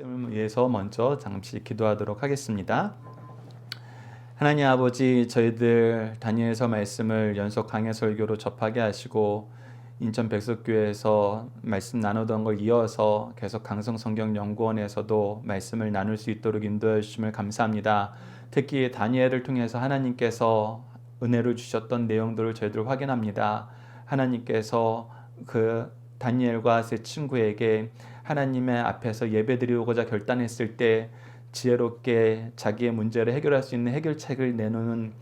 말씀을 위해서 먼저 잠시 기도하도록 하겠습니다. 하나님 아버지, 저희들 다니엘서 말씀을 연속 강해 설교로 접하게 하시고 인천 백석교회에서 말씀 나누던 걸 이어서 계속 강성성경연구원에서도 말씀을 나눌 수 있도록 인도해 주심을 감사합니다. 특히 다니엘을 통해서 하나님께서 은혜를 주셨던 내용들을 저희들 확인합니다. 하나님께서 그 다니엘과 세 친구에게 하나님의 앞에서 예배드리고자 결단했을 때 지혜롭게 자기의 문제를 해결할 수 있는 해결책을 내놓는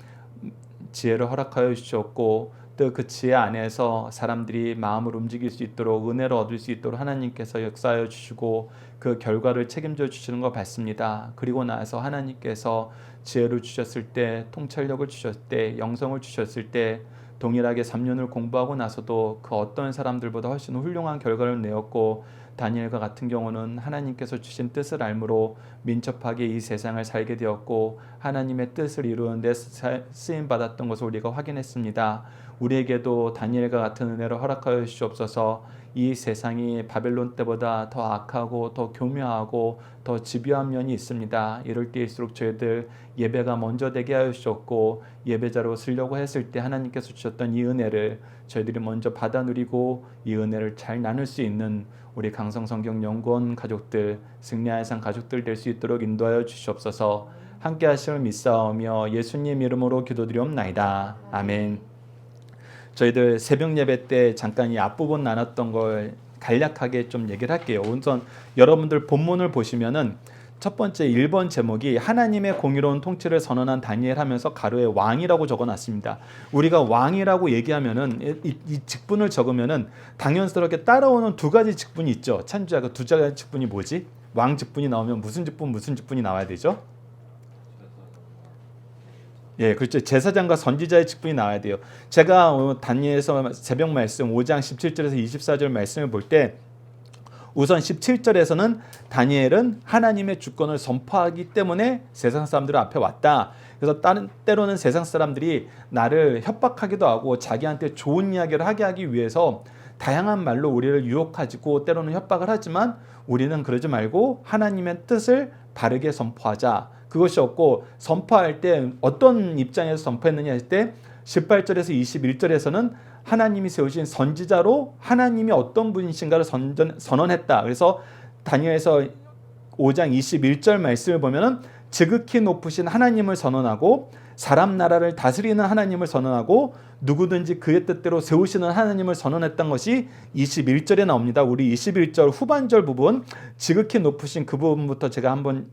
지혜를 허락하여 주셨고, 또 그 지혜 안에서 사람들이 마음을 움직일 수 있도록 은혜를 얻을 수 있도록 하나님께서 역사하여 주시고 그 결과를 책임져 주시는 것 같습니다. 그리고 나서 하나님께서 지혜를 주셨을 때, 통찰력을 주셨을 때, 영성을 주셨을 때 동일하게 3년을 공부하고 나서도 그 어떤 사람들보다 훨씬 훌륭한 결과를 내었고, 다니엘과 같은 경우는 하나님께서 주신 뜻을 알므로 민첩하게 이 세상을 살게 되었고 하나님의 뜻을 이루는 데 쓰임받았던 것을 우리가 확인했습니다. 우리에게도 다니엘과 같은 은혜를 허락하여 주시옵소서. 이 세상이 바벨론 때보다 더 악하고 더 교묘하고 더 집요한 면이 있습니다. 이럴 때일수록 저희들 예배가 먼저 되게 하여 주셨고, 예배자로 쓰려고 했을 때 하나님께서 주셨던 이 은혜를 저희들이 먼저 받아 누리고 이 은혜를 잘 나눌 수 있는 우리 강성성경연구원 가족들, 승리하여상 가족들 될 수 있도록 인도하여 주시옵소서. 함께 하심을 믿사오며 예수님 이름으로 기도드리옵나이다. 아멘. 저희들 새벽 예배 때 잠깐 이 앞부분 나눴던 걸 간략하게 좀 얘기를 할게요. 우선 여러분들 본문을 보시면은 첫 번째 1번 제목이 하나님의 공의로운 통치를 선언한 다니엘 하면서 가로에 왕이라고 적어놨습니다. 우리가 왕이라고 얘기하면은 이 직분을 적으면은 당연스럽게 따라오는 두 가지 직분이 있죠. 찬주야, 그 두 가지 직분이 뭐지? 왕 직분이 나오면 무슨 직분이 나와야 되죠? 예, 그렇죠. 제사장과 선지자의 직분이 나와야 돼요. 제가 다니엘서 새벽 말씀 5장 17절에서 24절 말씀을 볼 때 우선 17절에서는 다니엘은 하나님의 주권을 선포하기 때문에 세상 사람들 앞에 왔다. 그래서 때로는 세상 사람들이 나를 협박하기도 하고 자기한테 좋은 이야기를 하기 위해서 다양한 말로 우리를 유혹하고 때로는 협박을 하지만 우리는 그러지 말고 하나님의 뜻을 바르게 선포하자. 그것이 없고, 선포할 때 어떤 입장에서 선포했느냐 할 때 18절에서 21절에서는 하나님이 세우신 선지자로 하나님이 어떤 분이신가를 선언했다. 그래서 다니엘서 5장 21절 말씀을 보면은 지극히 높으신 하나님을 선언하고 사람 나라를 다스리는 하나님을 선언하고 누구든지 그의 뜻대로 세우시는 하나님을 선언했던 것이 21절에 나옵니다. 우리 21절 후반절 부분 지극히 높으신 그 부분부터 제가 한번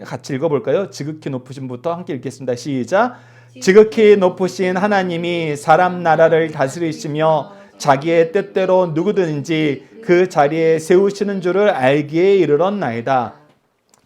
같이 읽어볼까요? 지극히 높으신 부터 함께 읽겠습니다. 시작. 지극히 높으신 하나님이 사람 나라를 다스리시며 자기의 뜻대로 누구든지 그 자리에 세우시는 줄을 알기에 이르렀나이다.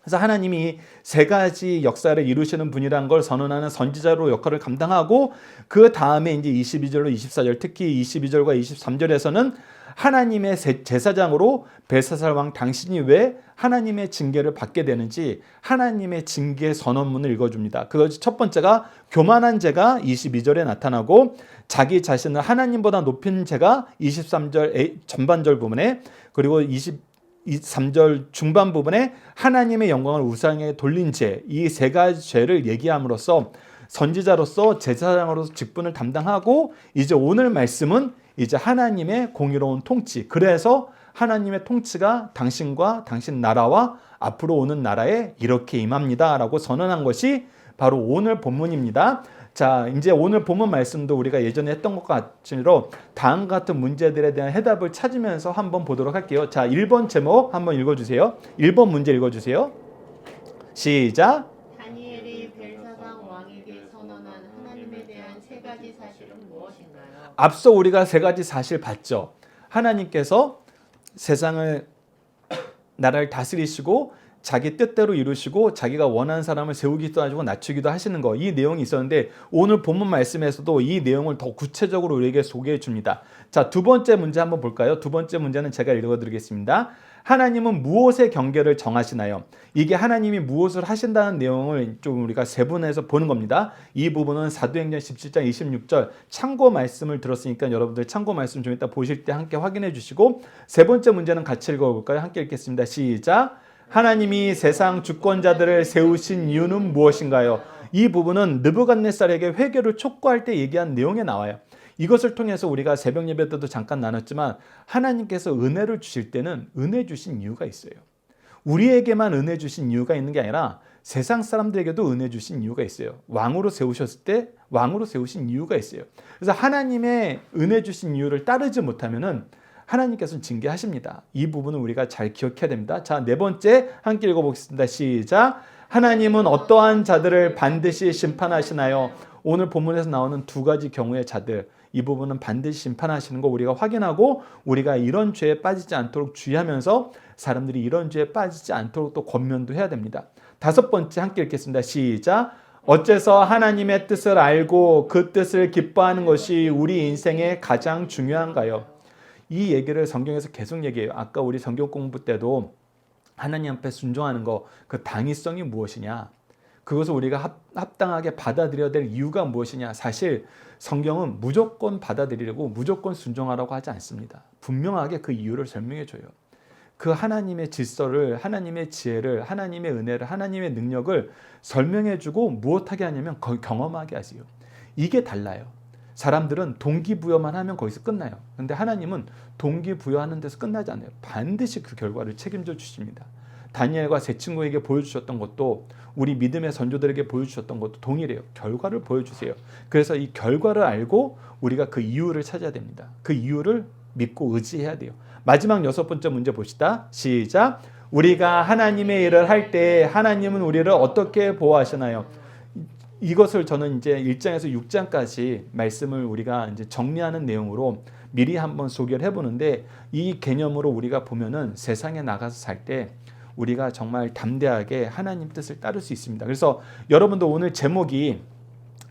그래서 하나님이 세 가지 역사를 이루시는 분이란 걸 선언하는 선지자로 역할을 감당하고, 그 다음에 이제 22절로 24절, 특히 22절과 23절에서는 하나님의 제사장으로 벨사살 왕 당신이 왜 하나님의 징계를 받게 되는지 하나님의 징계 선언문을 읽어줍니다. 그것이 첫 번째가 교만한 죄가 22절에 나타나고, 자기 자신을 하나님보다 높인 죄가 23절 전반절 부분에, 그리고 23절 중반 부분에 하나님의 영광을 우상에 돌린 죄, 이 세 가지 죄를 얘기함으로써 선지자로서 제사장으로서 직분을 담당하고, 이제 오늘 말씀은 이제 하나님의 공의로운 통치, 그래서 하나님의 통치가 당신과 당신 나라와 앞으로 오는 나라에 이렇게 임합니다 라고 선언한 것이 바로 오늘 본문입니다. 자, 이제 오늘 본문 말씀도 우리가 예전에 했던 것 같으로 다음 같은 문제들에 대한 해답을 찾으면서 한번 보도록 할게요. 자, 1번 제목 한번 읽어주세요. 1번 문제 읽어주세요. 시작. 다니엘이 벨사상 왕에게 선언한 하나님에 대한 세 가지 사실은 무엇인가요? 앞서 우리가 세 가지 사실 봤죠. 하나님께서 세상을, 나라를 다스리시고 자기 뜻대로 이루시고 자기가 원하는 사람을 세우기도 하시고 낮추기도 하시는 거, 이 내용이 있었는데 오늘 본문 말씀에서도 이 내용을 더 구체적으로 우리에게 소개해 줍니다. 자, 두 번째 문제 한번 볼까요? 두 번째 문제는 제가 읽어드리겠습니다. 하나님은 무엇의 경계를 정하시나요? 이게 하나님이 무엇을 하신다는 내용을 좀 우리가 세분해서 보는 겁니다. 이 부분은 사도행전 17장 26절 참고 말씀을 들었으니까 여러분들 참고 말씀 좀 이따 보실 때 함께 확인해 주시고, 세 번째 문제는 같이 읽어볼까요? 함께 읽겠습니다. 시작. 하나님이 세상 주권자들을 세우신 이유는 무엇인가요? 이 부분은 느부갓네살에게 회개를 촉구할 때 얘기한 내용에 나와요. 이것을 통해서 우리가 새벽 예배 때도 잠깐 나눴지만 하나님께서 은혜를 주실 때는 은혜 주신 이유가 있어요. 우리에게만 은혜 주신 이유가 있는 게 아니라 세상 사람들에게도 은혜 주신 이유가 있어요. 왕으로 세우셨을 때 왕으로 세우신 이유가 있어요. 그래서 하나님의 은혜 주신 이유를 따르지 못하면은 하나님께서는 징계하십니다. 이 부분은 우리가 잘 기억해야 됩니다. 자, 네 번째 함께 읽어보겠습니다. 시작. 하나님은 어떠한 자들을 반드시 심판하시나요? 오늘 본문에서 나오는 두 가지 경우의 자들, 이 부분은 반드시 심판하시는 거 우리가 확인하고 우리가 이런 죄에 빠지지 않도록 주의하면서 사람들이 이런 죄에 빠지지 않도록 또 권면도 해야 됩니다. 다섯 번째 함께 읽겠습니다. 시작. 어째서 하나님의 뜻을 알고 그 뜻을 기뻐하는 것이 우리 인생에 가장 중요한가요? 이 얘기를 성경에서 계속 얘기해요. 아까 우리 성경 공부 때도 하나님 앞에 순종하는 거, 그 당위성이 무엇이냐? 그것을 우리가 합당하게 받아들여야 될 이유가 무엇이냐? 사실 성경은 무조건 받아들이려고 무조건 순종하라고 하지 않습니다. 분명하게 그 이유를 설명해 줘요. 그 하나님의 질서를, 하나님의 지혜를, 하나님의 은혜를, 하나님의 능력을 설명해 주고 무엇하게 하냐면 경험하게 하세요. 이게 달라요. 사람들은 동기부여만 하면 거기서 끝나요. 그런데 하나님은 동기부여하는 데서 끝나지 않아요. 반드시 그 결과를 책임져 주십니다. 다니엘과 세 친구에게 보여주셨던 것도 우리 믿음의 선조들에게 보여주셨던 것도 동일해요. 결과를 보여주세요. 그래서 이 결과를 알고 우리가 그 이유를 찾아야 됩니다. 그 이유를 믿고 의지해야 돼요. 마지막 여섯 번째 문제 봅시다. 시작. 우리가 하나님의 일을 할 때 하나님은 우리를 어떻게 보호하시나요? 이것을 저는 이제 1장에서 6장까지 말씀을 우리가 이제 정리하는 내용으로 미리 한번 소개를 해보는데 이 개념으로 우리가 보면은 세상에 나가서 살 때 우리가 정말 담대하게 하나님 뜻을 따를 수 있습니다. 그래서 여러분도 오늘 제목이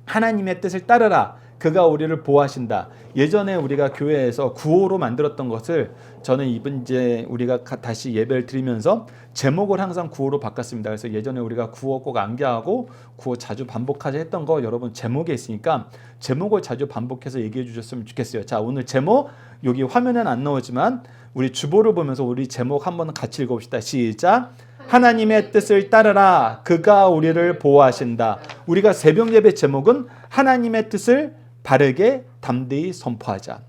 하나님의 뜻을 따르라. 그가 우리를 보호하신다. 예전에 우리가 교회에서 구호로 만들었던 것을 저는 이번 이제 우리가 다시 예배를 드리면서 제목을 항상 구호로 바꿨습니다. 그래서 예전에 우리가 구호 꼭 암기하고 구호 자주 반복하자 했던 거 여러분 제목에 있으니까 제목을 자주 반복해서 얘기해 주셨으면 좋겠어요. 자, 오늘 제목 여기 화면에는 안 나오지만 우리 주보를 보면서 우리 제목 한번 같이 읽어봅시다. 시작. 하나님의 뜻을 따르라. 그가 우리를 보호하신다. 우리가 새벽 예배 제목은 하나님의 뜻을 바르게 담대히 선포하자.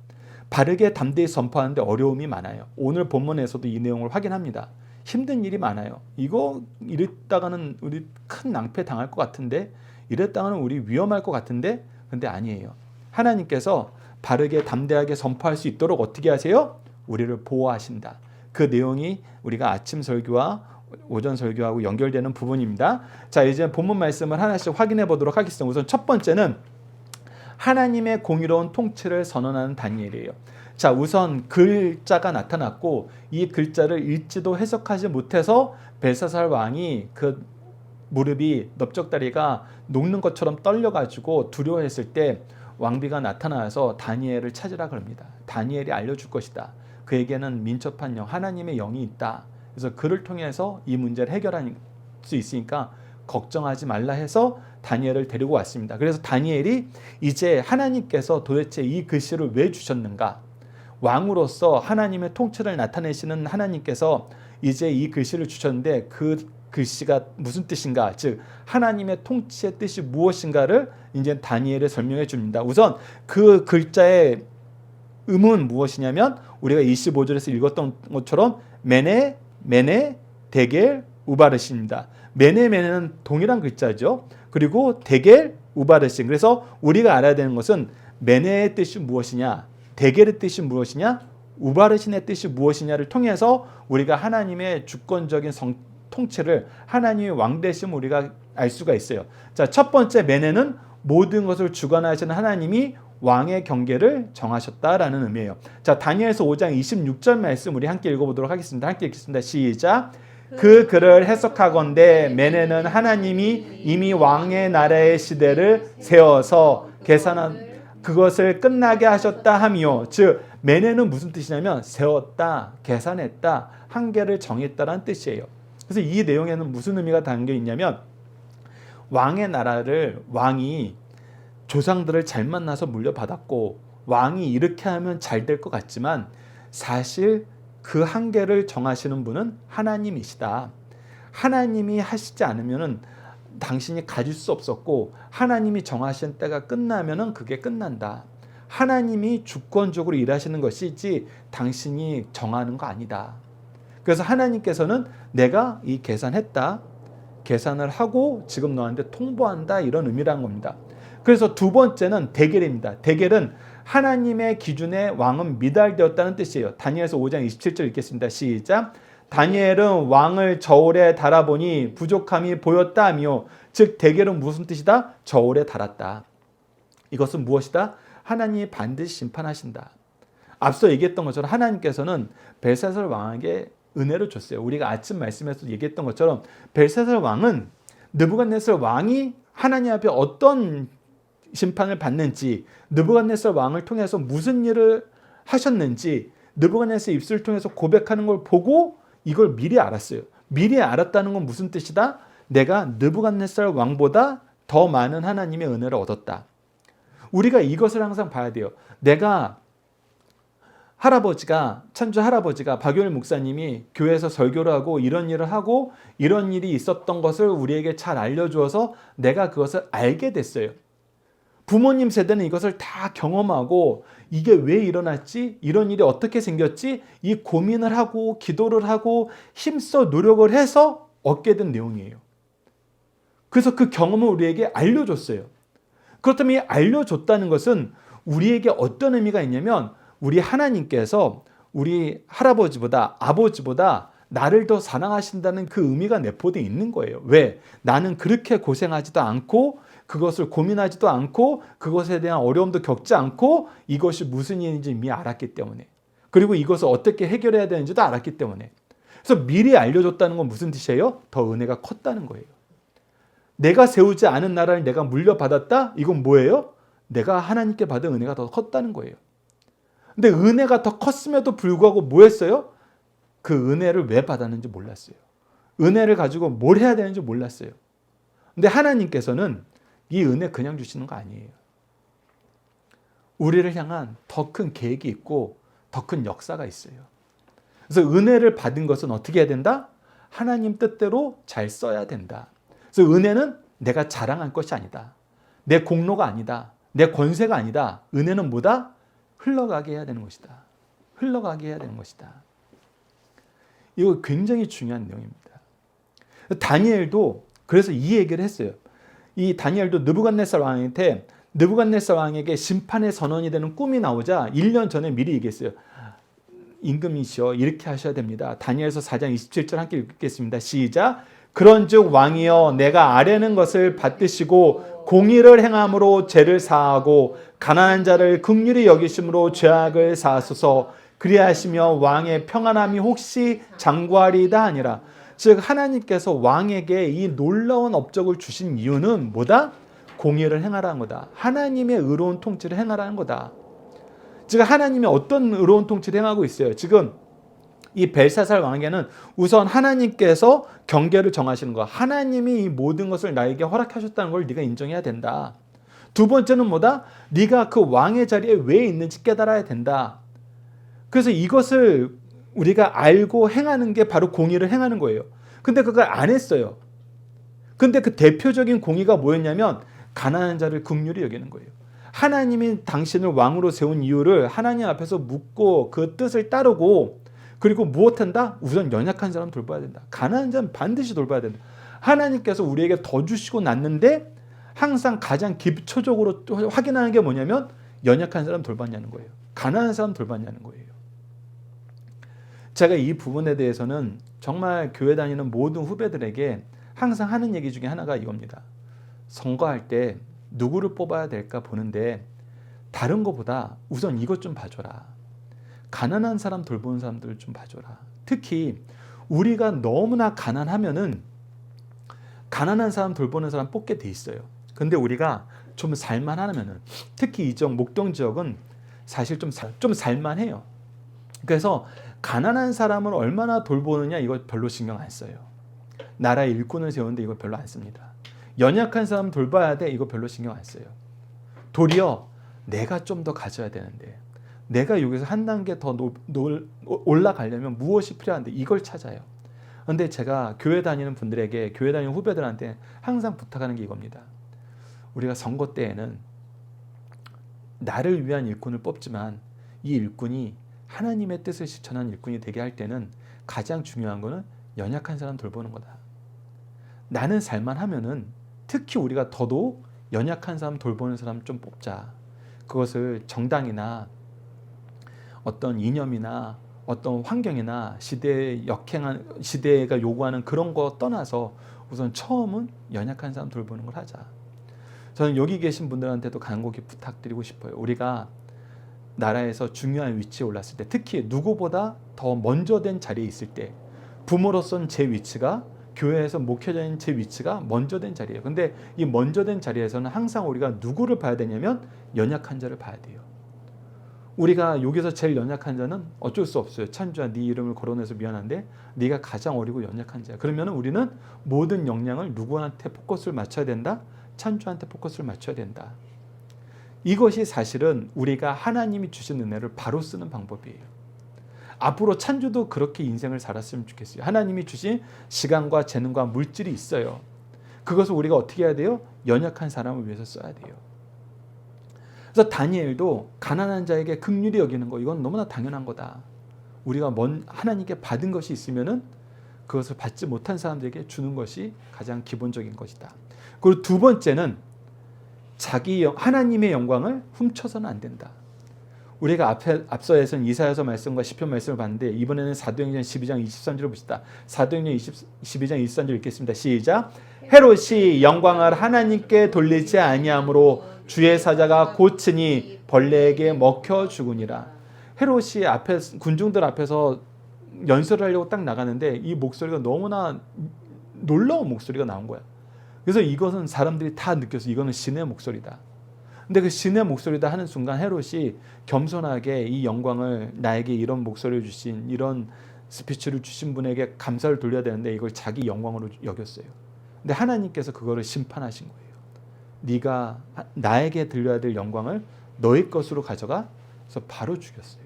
바르게 담대히 선포하는데 어려움이 많아요. 오늘 본문에서도 이 내용을 확인합니다. 힘든 일이 많아요. 이거 이랬다가는 우리 큰 낭패 당할 것 같은데, 이랬다가는 우리 위험할 것 같은데, 근데 아니에요. 하나님께서 바르게 담대하게 선포할 수 있도록 어떻게 하세요? 우리를 보호하신다. 그 내용이 우리가 아침 설교와 오전 설교하고 연결되는 부분입니다. 자, 이제 본문 말씀을 하나씩 확인해 보도록 하겠습니다. 우선 첫 번째는 하나님의 공의로운 통치를 선언하는 다니엘이에요. 자, 우선 글자가 나타났고 이 글자를 읽지도 해석하지 못해서 벨사살 왕이 그 무릎이 넓적다리가 녹는 것처럼 떨려가지고 두려워했을 때 왕비가 나타나서 다니엘을 찾으라 그럽니다. 다니엘이 알려줄 것이다. 그에게는 민첩한 영, 하나님의 영이 있다. 그래서 그를 통해서 이 문제를 해결할 수 있으니까 걱정하지 말라 해서 다니엘을 데리고 왔습니다. 그래서 다니엘이 이제 하나님께서 도대체 이 글씨를 왜 주셨는가? 왕으로서 하나님의 통치를 나타내시는 하나님께서 이제 이 글씨를 주셨는데 그 글씨가 무슨 뜻인가? 즉 하나님의 통치의 뜻이 무엇인가를 이제 다니엘에 설명해 줍니다. 우선 그 글자의 음은 무엇이냐면 우리가 25절에서 읽었던 것처럼 메네, 데겔, 우바르시입니다. 메네는 동일한 글자죠. 그리고 데겔, 우바르시. 그래서 우리가 알아야 되는 것은 메네의 뜻이 무엇이냐, 데겔의 뜻이 무엇이냐, 우바르신의 뜻이 무엇이냐를 통해서 우리가 하나님의 주권적인 통치를, 하나님의 왕되심을 우리가 알 수가 있어요. 자, 첫 번째 메네는 모든 것을 주관하시는 하나님이 왕의 경계를 정하셨다라는 의미예요. 자, 다니엘서 5장 26절 말씀 우리 함께 읽어보도록 하겠습니다. 함께 읽겠습니다. 시작. 그 글을 해석하건대 메네는 하나님이 이미 왕의 나라의 시대를 세워서 계산한 그것을 끝나게 하셨다 함이요. 즉 메네는 무슨 뜻이냐면 세웠다, 계산했다, 한계를 정했다라는 뜻이에요. 그래서 이 내용에는 무슨 의미가 담겨 있냐면 왕의 나라를 왕이 조상들을 잘 만나서 물려받았고 왕이 이렇게 하면 잘 될 것 같지만 사실 그 한계를 정하시는 분은 하나님이시다. 하나님이 하시지 않으면은 당신이 가질 수 없었고 하나님이 정하신 때가 끝나면은 그게 끝난다. 하나님이 주권적으로 일하시는 것이지 당신이 정하는 거 아니다. 그래서 하나님께서는 내가 이 계산했다. 계산을 하고 지금 너한테 통보한다. 이런 의미라는 겁니다. 그래서 두 번째는 대결입니다. 대결은 하나님의 기준에 왕은 미달되었다는 뜻이에요. 다니엘서 5장 27절 읽겠습니다. 시작. 다니엘은 왕을 저울에 달아보니 부족함이 보였다 하며, 즉 대결은 무슨 뜻이다? 저울에 달았다. 이것은 무엇이다? 하나님이 반드시 심판하신다. 앞서 얘기했던 것처럼 하나님께서는 벨사살 왕에게 은혜를 줬어요. 우리가 아침 말씀에서 얘기했던 것처럼 벨사살 왕은 느부갓네살 왕이 하나님 앞에 어떤 심판을 받는지, 느부갓네살 왕을 통해서 무슨 일을 하셨는지 느부갓네살 입술을 통해서 고백하는 걸 보고 이걸 미리 알았어요. 미리 알았다는 건 무슨 뜻이다? 내가 느부갓네살 왕보다 더 많은 하나님의 은혜를 얻었다. 우리가 이것을 항상 봐야 돼요. 내가 천주 할아버지가 박효일 목사님이 교회에서 설교를 하고 이런 일을 하고 이런 일이 있었던 것을 우리에게 잘 알려주어서 내가 그것을 알게 됐어요. 부모님 세대는 이것을 다 경험하고 이게 왜 일어났지? 이런 일이 어떻게 생겼지? 이 고민을 하고 기도를 하고 힘써 노력을 해서 얻게 된 내용이에요. 그래서 그 경험을 우리에게 알려줬어요. 그렇다면 이 알려줬다는 것은 우리에게 어떤 의미가 있냐면 우리 하나님께서 우리 할아버지보다 아버지보다 나를 더 사랑하신다는 그 의미가 내포되어 있는 거예요. 왜? 나는 그렇게 고생하지도 않고 그것을 고민하지도 않고 그것에 대한 어려움도 겪지 않고 이것이 무슨 일인지 이미 알았기 때문에, 그리고 이것을 어떻게 해결해야 되는지도 알았기 때문에. 그래서 미리 알려줬다는 건 무슨 뜻이에요? 더 은혜가 컸다는 거예요. 내가 세우지 않은 나라를 내가 물려받았다? 이건 뭐예요? 내가 하나님께 받은 은혜가 더 컸다는 거예요. 근데 은혜가 더 컸음에도 불구하고 뭐 했어요? 그 은혜를 왜 받았는지 몰랐어요. 은혜를 가지고 뭘 해야 되는지 몰랐어요. 근데 하나님께서는 이 은혜 그냥 주시는 거 아니에요. 우리를 향한 더 큰 계획이 있고 더 큰 역사가 있어요. 그래서 은혜를 받은 것은 어떻게 해야 된다? 하나님 뜻대로 잘 써야 된다. 그래서 은혜는 내가 자랑할 것이 아니다. 내 공로가 아니다. 내 권세가 아니다. 은혜는 뭐다? 흘러가게 해야 되는 것이다. 흘러가게 해야 되는 것이다. 이거 굉장히 중요한 내용입니다. 다니엘도 그래서 이 얘기를 했어요. 이 다니엘도 느부갓네살 왕한테 느부갓네살 왕에게 심판의 선언이 되는 꿈이 나오자 1년 전에 미리 얘기했어요. 임금이시여 이렇게 하셔야 됩니다. 다니엘서 4장 27절 함께 읽겠습니다. 시작. 그런즉 왕이여 내가 아뢰는 것을 받드시고 공의를 행함으로 죄를 사하고 가난한 자를 긍휼히 여기심으로 죄악을 사하소서. 그리하시며 왕의 평안함이 혹시 장구하리이다 하니라. 즉 하나님께서 왕에게 이 놀라운 업적을 주신 이유는 뭐다? 공의를 행하라는 거다. 하나님의 의로운 통치를 행하라는 거다. 즉 하나님이 어떤 의로운 통치를 행하고 있어요. 지금 이 벨사살 왕에게는 우선 하나님께서 경계를 정하시는 거야. 하나님이 이 모든 것을 나에게 허락하셨다는 걸 네가 인정해야 된다. 두 번째는 뭐다? 네가 그 왕의 자리에 왜 있는지 깨달아야 된다. 그래서 이것을 우리가 알고 행하는 게 바로 공의를 행하는 거예요. 근데 그걸 안 했어요. 근데 그 대표적인 공의가 뭐였냐면 가난한 자를 긍휼히 여기는 거예요. 하나님이 당신을 왕으로 세운 이유를 하나님 앞에서 묻고 그 뜻을 따르고, 그리고 무엇한다? 우선 연약한 사람 돌봐야 된다. 가난한 자는 반드시 돌봐야 된다. 하나님께서 우리에게 더 주시고 났는데 항상 가장 기초적으로 확인하는 게 뭐냐면 연약한 사람 돌봤냐는 거예요. 가난한 사람 돌봤냐는 거예요. 제가 이 부분에 대해서는 정말 교회 다니는 모든 후배들에게 항상 하는 얘기 중에 하나가 이겁니다. 선거할 때 누구를 뽑아야 될까 보는데 다른 것보다 우선 이것 좀 봐줘라. 가난한 사람 돌보는 사람들을 좀 봐줘라. 특히 우리가 너무나 가난하면은 가난한 사람 돌보는 사람 뽑게 돼 있어요. 근데 우리가 좀 살만하면은, 특히 이 지역 목동 지역은 사실 좀 살만해요. 그래서 가난한 사람을 얼마나 돌보느냐 이거 별로 신경 안 써요. 나라의 일꾼을 세우는데 이거 별로 안 씁니다. 연약한 사람 돌봐야 돼 이거 별로 신경 안 써요. 도리어 내가 좀 더 가져야 되는데, 내가 여기서 한 단계 더 올라가려면 무엇이 필요한데 이걸 찾아요. 근데 제가 교회 다니는 분들에게, 교회 다니는 후배들한테 항상 부탁하는 게 이겁니다. 우리가 선거 때에는 나를 위한 일꾼을 뽑지만 이 일꾼이 하나님의 뜻을 실천하는 일꾼이 되게 할 때는 가장 중요한 거는 연약한 사람 돌보는 거다. 나는 살만하면은 특히 우리가 더더욱 연약한 사람 돌보는 사람 좀 뽑자. 그것을 정당이나 어떤 이념이나 어떤 환경이나 시대가 요구하는 그런 거 떠나서 우선 처음은 연약한 사람 돌보는 걸 하자. 저는 여기 계신 분들한테도 간곡히 부탁드리고 싶어요. 우리가 나라에서 중요한 위치에 올랐을 때, 특히 누구보다 더 먼저 된 자리에 있을 때, 부모로서는 제 위치가, 교회에서 목회자인 제 위치가 먼저 된 자리예요. 근데 이 먼저 된 자리에서는 항상 우리가 누구를 봐야 되냐면 연약한 자를 봐야 돼요. 우리가 여기서 제일 연약한 자는 어쩔 수 없어요. 찬주야, 네 이름을 거론해서 미안한데 네가 가장 어리고 연약한 자야. 그러면 우리는 모든 역량을 누구한테 포커스를 맞춰야 된다? 찬주한테 포커스를 맞춰야 된다. 이것이 사실은 우리가 하나님이 주신 은혜를 바로 쓰는 방법이에요. 앞으로 찬주도 그렇게 인생을 살았으면 좋겠어요. 하나님이 주신 시간과 재능과 물질이 있어요. 그것을 우리가 어떻게 해야 돼요? 연약한 사람을 위해서 써야 돼요. 그래서 다니엘도 가난한 자에게 긍휼히 여기는 거, 이건 너무나 당연한 거다. 우리가 하나님께 받은 것이 있으면은 그것을 받지 못한 사람들에게 주는 것이 가장 기본적인 것이다. 그리고 두 번째는 하나님의 영광을 훔쳐서는 안 된다. 우리가 앞서에서는 이사야서 말씀과 시편 말씀을 봤는데 이번에는 사도행전 12장 23절을 보시다. 사도행전 12장 23절 읽겠습니다. 시작. 헤롯이 영광을 하나님께 돌리지 아니하므로 주의 사자가 고치니 벌레에게 먹혀 죽으니라. 헤롯이 군중들 앞에서 연설을 하려고 딱 나가는데 이 목소리가 너무나 놀라운 목소리가 나온 거야. 그래서 이것은 사람들이 다 느껴서 이거는 신의 목소리다. 근데 그 신의 목소리다 하는 순간 헤롯이 겸손하게 이 영광을 나에게 이런 목소리를 주신, 이런 스피치를 주신 분에게 감사를 돌려야 되는데 이걸 자기 영광으로 여겼어요. 근데 하나님께서 그거를 심판하신 거예요. 네가 나에게 들려야 될 영광을 너의 것으로 가져가. 그래서 바로 죽였어요.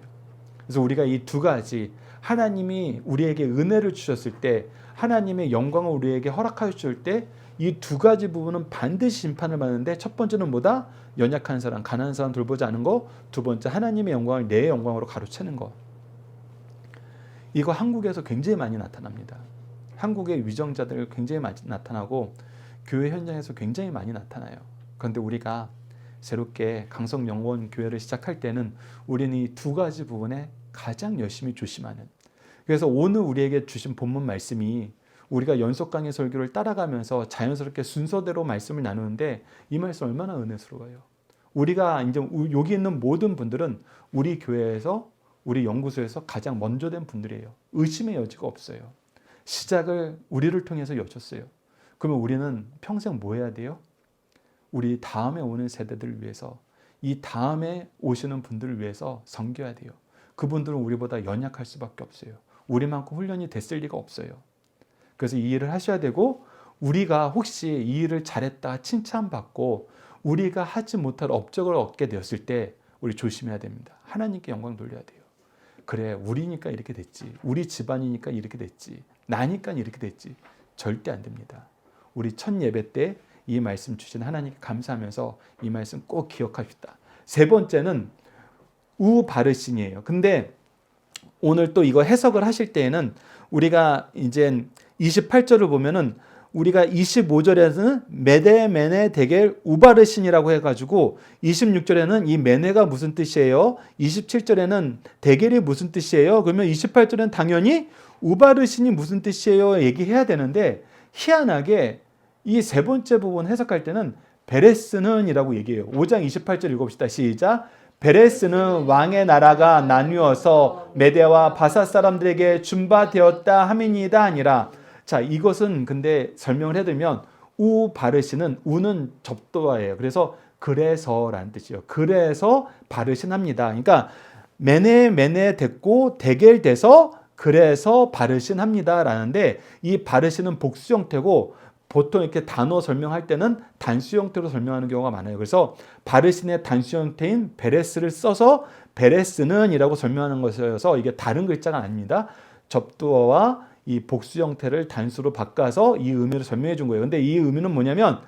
그래서 우리가 이 두 가지, 하나님이 우리에게 은혜를 주셨을 때, 하나님의 영광을 우리에게 허락하여 주실 때 이 두 가지 부분은 반드시 심판을 받는데, 첫 번째는 뭐다? 연약한 사람, 가난한 사람 돌보지 않은 거. 두 번째, 하나님의 영광을 내 영광으로 가로채는 거. 이거 한국에서 굉장히 많이 나타납니다. 한국의 위정자들 굉장히 많이 나타나고 교회 현장에서 굉장히 많이 나타나요. 그런데 우리가 새롭게 강성영원 교회를 시작할 때는 우리는 이 두 가지 부분에 가장 열심히 조심하는, 그래서 오늘 우리에게 주신 본문 말씀이 우리가 연속 강의 설교를 따라가면서 자연스럽게 순서대로 말씀을 나누는데 이 말씀 얼마나 은혜스러워요. 우리가 이제 여기 있는 모든 분들은 우리 교회에서, 우리 연구소에서 가장 먼저 된 분들이에요. 의심의 여지가 없어요. 시작을 우리를 통해서 여셨어요. 그러면 우리는 평생 뭐 해야 돼요? 우리 다음에 오는 세대들을 위해서, 이 다음에 오시는 분들을 위해서 섬겨야 돼요. 그분들은 우리보다 연약할 수밖에 없어요. 우리만큼 훈련이 됐을 리가 없어요. 그래서 이 일을 하셔야 되고, 우리가 혹시 이 일을 잘했다 칭찬받고 우리가 하지 못할 업적을 얻게 되었을 때 우리 조심해야 됩니다. 하나님께 영광 돌려야 돼요. 그래, 우리니까 이렇게 됐지, 우리 집안이니까 이렇게 됐지, 나니까 이렇게 됐지. 절대 안 됩니다. 우리 첫 예배 때 이 말씀 주신 하나님께 감사하면서 이 말씀 꼭 기억합시다. 세 번째는 우바르신이에요. 근데 오늘 또 이거 해석을 하실 때에는 우리가 이제 28절을 보면은 우리가 25절에는 메데 데겔 우바르신이라고 해가지고 26절에는 이 메네가 무슨 뜻이에요? 27절에는 데겔이 무슨 뜻이에요? 그러면 28절에는 당연히 우바르신이 무슨 뜻이에요? 얘기해야 되는데, 희한하게 이 세 번째 부분 해석할 때는 베레스는 이라고 얘기해요. 5장 28절 읽어봅시다. 시작. 베레스는 왕의 나라가 나뉘어서 메대와 바사 사람들에게 준바되었다 함이니이다 아니라. 자, 이것은 근데 설명을 해드리면 우바르신은, 우는 접두어예요. 그래서 그래서라는 뜻이에요. 그래서 바르신합니다. 그러니까 메네 됐고 데겔 돼서 그래서 바르신합니다 라는데, 이 바르신은 복수 형태고 보통 이렇게 단어 설명할 때는 단수 형태로 설명하는 경우가 많아요. 그래서 바르신의 단수 형태인 베레스를 써서 베레스는 이라고 설명하는 것이어서 이게 다른 글자가 아닙니다. 접두어와 이 복수 형태를 단수로 바꿔서 이 의미를 설명해 준 거예요. 근데 이 의미는 뭐냐면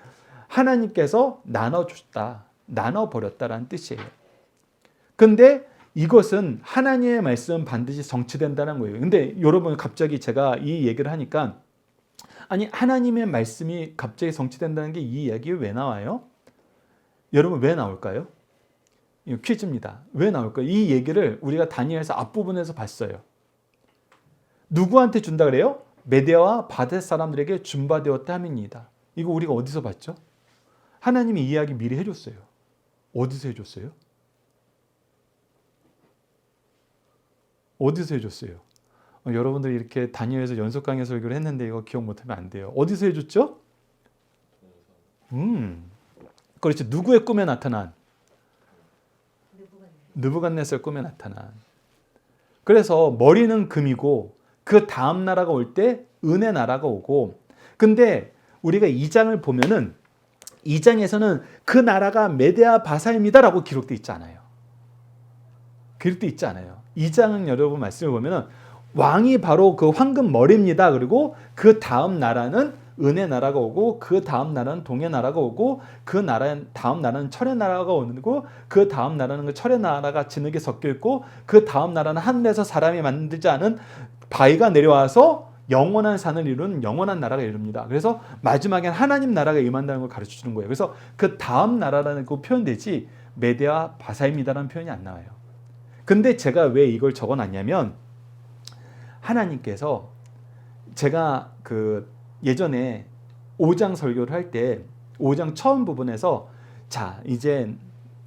하나님께서 나눠줬다, 나눠버렸다라는 뜻이에요. 근데 이것은 하나님의 말씀은 반드시 성취된다는 거예요. 근데 여러분 갑자기 제가 이 얘기를 하니까 아니 하나님의 말씀이 갑자기 성취된다는 게 이 이야기에 왜 나와요? 여러분 왜 나올까요? 이거 퀴즈입니다. 왜 나올까요? 이 얘기를 우리가 다니엘서 앞부분에서 봤어요. 누구한테 준다 그래요? 메대와 바데 사람들에게 준바되었다 함이니이다. 이거 우리가 어디서 봤죠? 하나님이 이 이야기 미리 해줬어요. 어디서 해줬어요? 어디서 해줬어요? 여러분들이 이렇게 다니엘에서 연속 강의 설교를 했는데 이거 기억 못하면 안 돼요. 어디서 해줬죠? 그렇지. 누구의 꿈에 나타난? 느부갓네살 꿈에 나타난. 그래서 머리는 금이고 그 다음 나라가 올 때 은혜 나라가 오고, 근데 우리가 2장을 보면은 2장에서는 그 나라가 메데아 바사입니다라고 기록되어 있지 않아요. 기록되어 있지 않아요. 2장은 여러분 말씀을 보면은 왕이 바로 그 황금 머리입니다. 그리고 그 다음 나라는 은혜 나라가 오고, 그 다음 나라는 동해 나라가 오고, 그 다음 나라는 철의 나라가 오고, 그 다음 나라는 그 철의 나라가 진흙에 섞여 있고, 그 다음 나라는 하늘에서 사람이 만들지 않은 바위가 내려와서 영원한 산을 이루는 영원한 나라가 이룹니다. 그래서 마지막엔 하나님 나라가 임한다는 걸 가르쳐 주는 거예요. 그래서 그 다음 나라라는 그 표현되지 메데아 바사입니다라는 표현이 안 나와요. 근데 제가 왜 이걸 적어놨냐면 하나님께서 제가 그 예전에 5장 설교를 할 때 5장 처음 부분에서 자 이제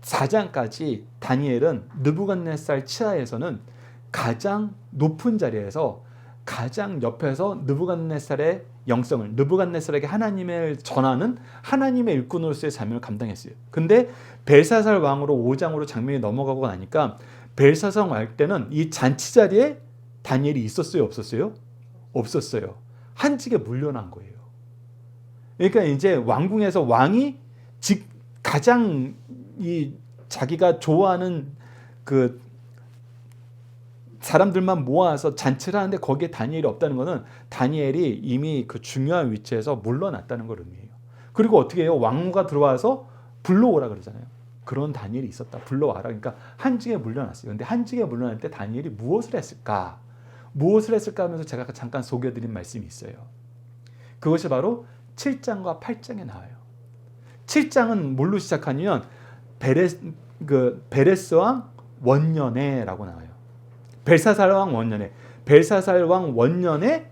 4장까지 다니엘은 느부갓네살 치하에서는 가장 높은 자리에서 가장 옆에서 느부갓네살의 영성을, 느부갓네살에게 하나님을 전하는 하나님의 일꾼으로서의 사명을 감당했어요. 근데 벨사살 왕으로 5장으로 장면이 넘어가고 나니까 벨사살 왕 때는 이 잔치 자리에 다니엘이 있었어요, 없었어요? 없었어요. 한직에 물려난 거예요. 그러니까 이제 왕궁에서 왕이 가장 이 자기가 좋아하는 그 사람들만 모아서 잔치를 하는데 거기에 다니엘이 없다는 것은 다니엘이 이미 그 중요한 위치에서 물러났다는 걸 의미해요. 그리고 어떻게 해요? 왕후가 들어와서 불러오라 그러잖아요. 그런 다니엘이 있었다. 불러와라. 그러니까 한직에 물러났어요. 근데 한직에 물러날 때 다니엘이 무엇을 했을까? 무엇을 했을까 하면서 제가 잠깐 소개해드린 말씀이 있어요. 그것이 바로 7장과 8장에 나와요. 7장은 뭘로 시작하냐면 베레스 왕 원년에라고 나와요. 벨사살 왕 원년에. 벨사살 왕 원년에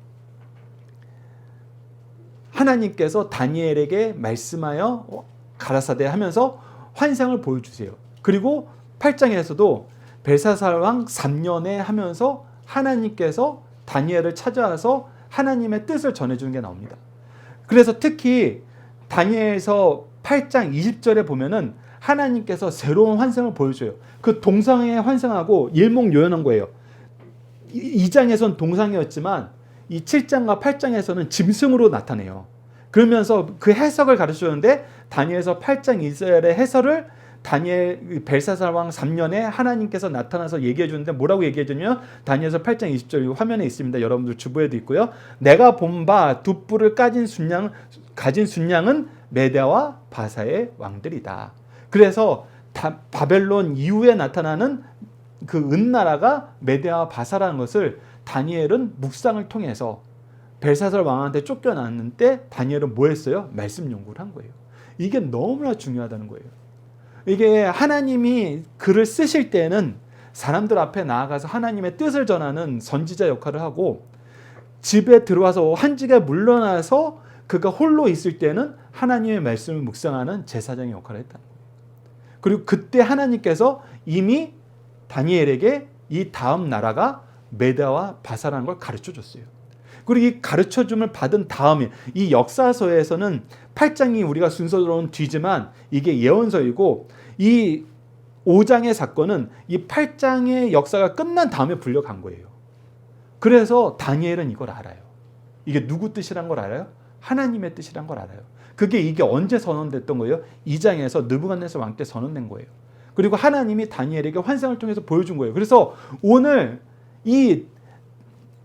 하나님께서 다니엘에게 말씀하여 가라사대 하면서 환상을 보여주세요. 그리고 8장에서도 벨사살 왕 3년에 하면서 하나님께서 다니엘을 찾아와서 하나님의 뜻을 전해주는 게 나옵니다. 그래서 특히 다니엘서 8장 20절에 보면은 하나님께서 새로운 환상을 보여줘요. 그 동상의 환상하고 일목요연한 거예요. 2장에서는 동상이었지만 이 7장과 8장에서는 짐승으로 나타내요. 그러면서 그 해석을 가르쳐주는데 다니엘서 8장 2절의 해설을 다니엘 벨사살 왕 3년에 하나님께서 나타나서 얘기해 주는데 뭐라고 얘기해 주냐면 다니엘서 8장 20절 화면에 있습니다. 여러분들 주보에도 있고요. 내가 본 바 두 뿔을 가진 순양은 메대와 바사의 왕들이다. 그래서 바벨론 이후에 나타나는 그 은나라가 메대와 바사라는 것을 다니엘은 묵상을 통해서 벨사살 왕한테 쫓겨났는데 다니엘은 뭐 했어요? 말씀 연구를 한 거예요. 이게 너무나 중요하다는 거예요. 이게 하나님이 글을 쓰실 때는 사람들 앞에 나아가서 하나님의 뜻을 전하는 선지자 역할을 하고 집에 들어와서 한직에 물러나서 그가 홀로 있을 때는 하나님의 말씀을 묵상하는 제사장의 역할을 했다는 거예요. 그리고 그때 하나님께서 이미 다니엘에게 이 다음 나라가 메대와 바사라는 걸 가르쳐 줬어요. 그리고 이 가르쳐줌을 받은 다음에 이 역사서에서는 8장이 우리가 순서로는 뒤지만 이게 예언서이고 이 5장의 사건은 이 8장의 역사가 끝난 다음에 불려간 거예요. 그래서 다니엘은 이걸 알아요. 이게 누구 뜻이란 걸 알아요? 하나님의 뜻이란 걸 알아요. 이게 언제 선언됐던 거예요? 2장에서 느부갓네살 왕 때 선언된 거예요. 그리고 하나님이 다니엘에게 환상을 통해서 보여준 거예요. 그래서 오늘 이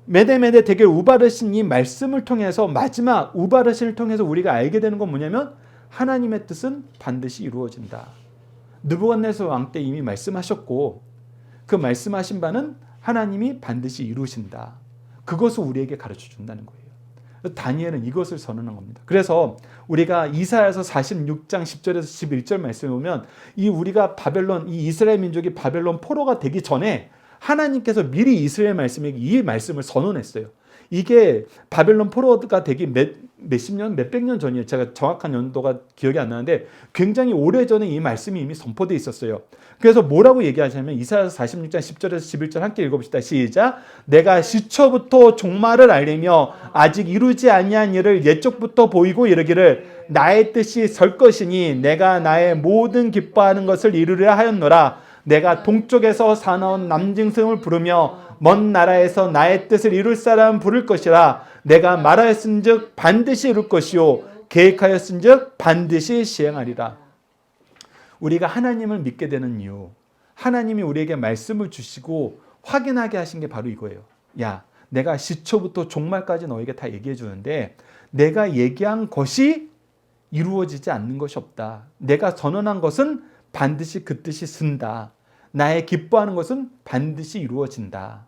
메데메데 데겔 우바르신 이 말씀을 통해서 마지막 우바르신을 통해서 우리가 알게 되는 건 뭐냐면 하나님의 뜻은 반드시 이루어진다. 느부갓네살 왕 때 이미 말씀하셨고 그 말씀하신 바는 하나님이 반드시 이루신다. 그것을 우리에게 가르쳐 준다는 거예요. 다니엘은 이것을 선언한 겁니다. 그래서 우리가 이사야서 46장 10절에서 11절 말씀을 보면 이 우리가 바벨론, 이 이스라엘 민족이 바벨론 포로가 되기 전에 하나님께서 미리 이스라엘 말씀에게 이 말씀을 선언했어요. 이게 바벨론 포로가 되기 몇십 년, 몇백 년 전이에요. 제가 정확한 연도가 기억이 안 나는데 굉장히 오래전에 이 말씀이 이미 선포되어 있었어요. 그래서 뭐라고 얘기하냐면 이사야서 46장 10절에서 11절 함께 읽어봅시다. 시작. 내가 시초부터 종말을 알리며 아직 이루지 아니한 일을 옛적부터 보이고 이르기를 나의 뜻이 설 것이니 내가 나의 모든 기뻐하는 것을 이루려 하였노라. 내가 동쪽에서 사나운 남징승을 부르며 먼 나라에서 나의 뜻을 이룰 사람 부를 것이라. 내가 말하였은즉 반드시 이룰 것이요 계획하였은즉 반드시 시행하리라. 우리가 하나님을 믿게 되는 이유, 하나님이 우리에게 말씀을 주시고 확인하게 하신 게 바로 이거예요. 야, 내가 시초부터 종말까지 너에게 다 얘기해 주는데 내가 얘기한 것이 이루어지지 않는 것이 없다. 내가 선언한 것은 반드시 그 뜻이 쓴다. 나의 기뻐하는 것은 반드시 이루어진다.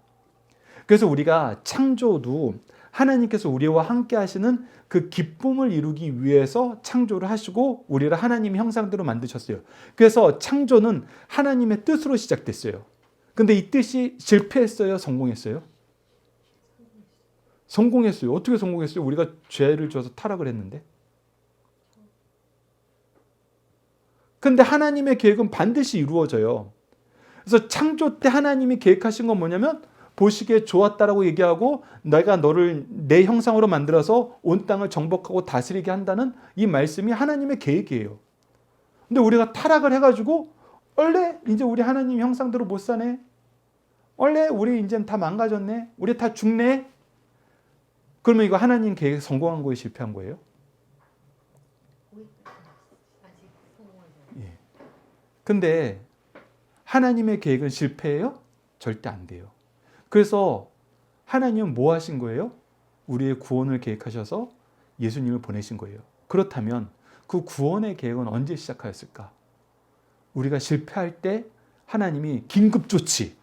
그래서 우리가 창조도 하나님께서 우리와 함께 하시는 그 기쁨을 이루기 위해서 창조를 하시고 우리를 하나님의 형상대로 만드셨어요. 그래서 창조는 하나님의 뜻으로 시작됐어요. 근데 이 뜻이 실패했어요? 성공했어요? 성공했어요. 어떻게 성공했어요? 우리가 죄를 져서 타락을 했는데. 근데 하나님의 계획은 반드시 이루어져요. 그래서 창조 때 하나님이 계획하신 건 뭐냐면 보시기에 좋았다라고 얘기하고 내가 너를 내 형상으로 만들어서 온 땅을 정복하고 다스리게 한다는 이 말씀이 하나님의 계획이에요. 근데 우리가 타락을 해가지고 원래 이제 우리 하나님 형상대로 못 사네. 원래 우리 이제 다 망가졌네. 우리 다 죽네. 그러면 이거 하나님 계획 성공한 거에 실패한 거예요? 예. 근데 하나님의 계획은 실패해요? 절대 안 돼요. 그래서 하나님은 뭐 하신 거예요? 우리의 구원을 계획하셔서 예수님을 보내신 거예요. 그렇다면 그 구원의 계획은 언제 시작하였을까? 우리가 실패할 때 하나님이 긴급조치,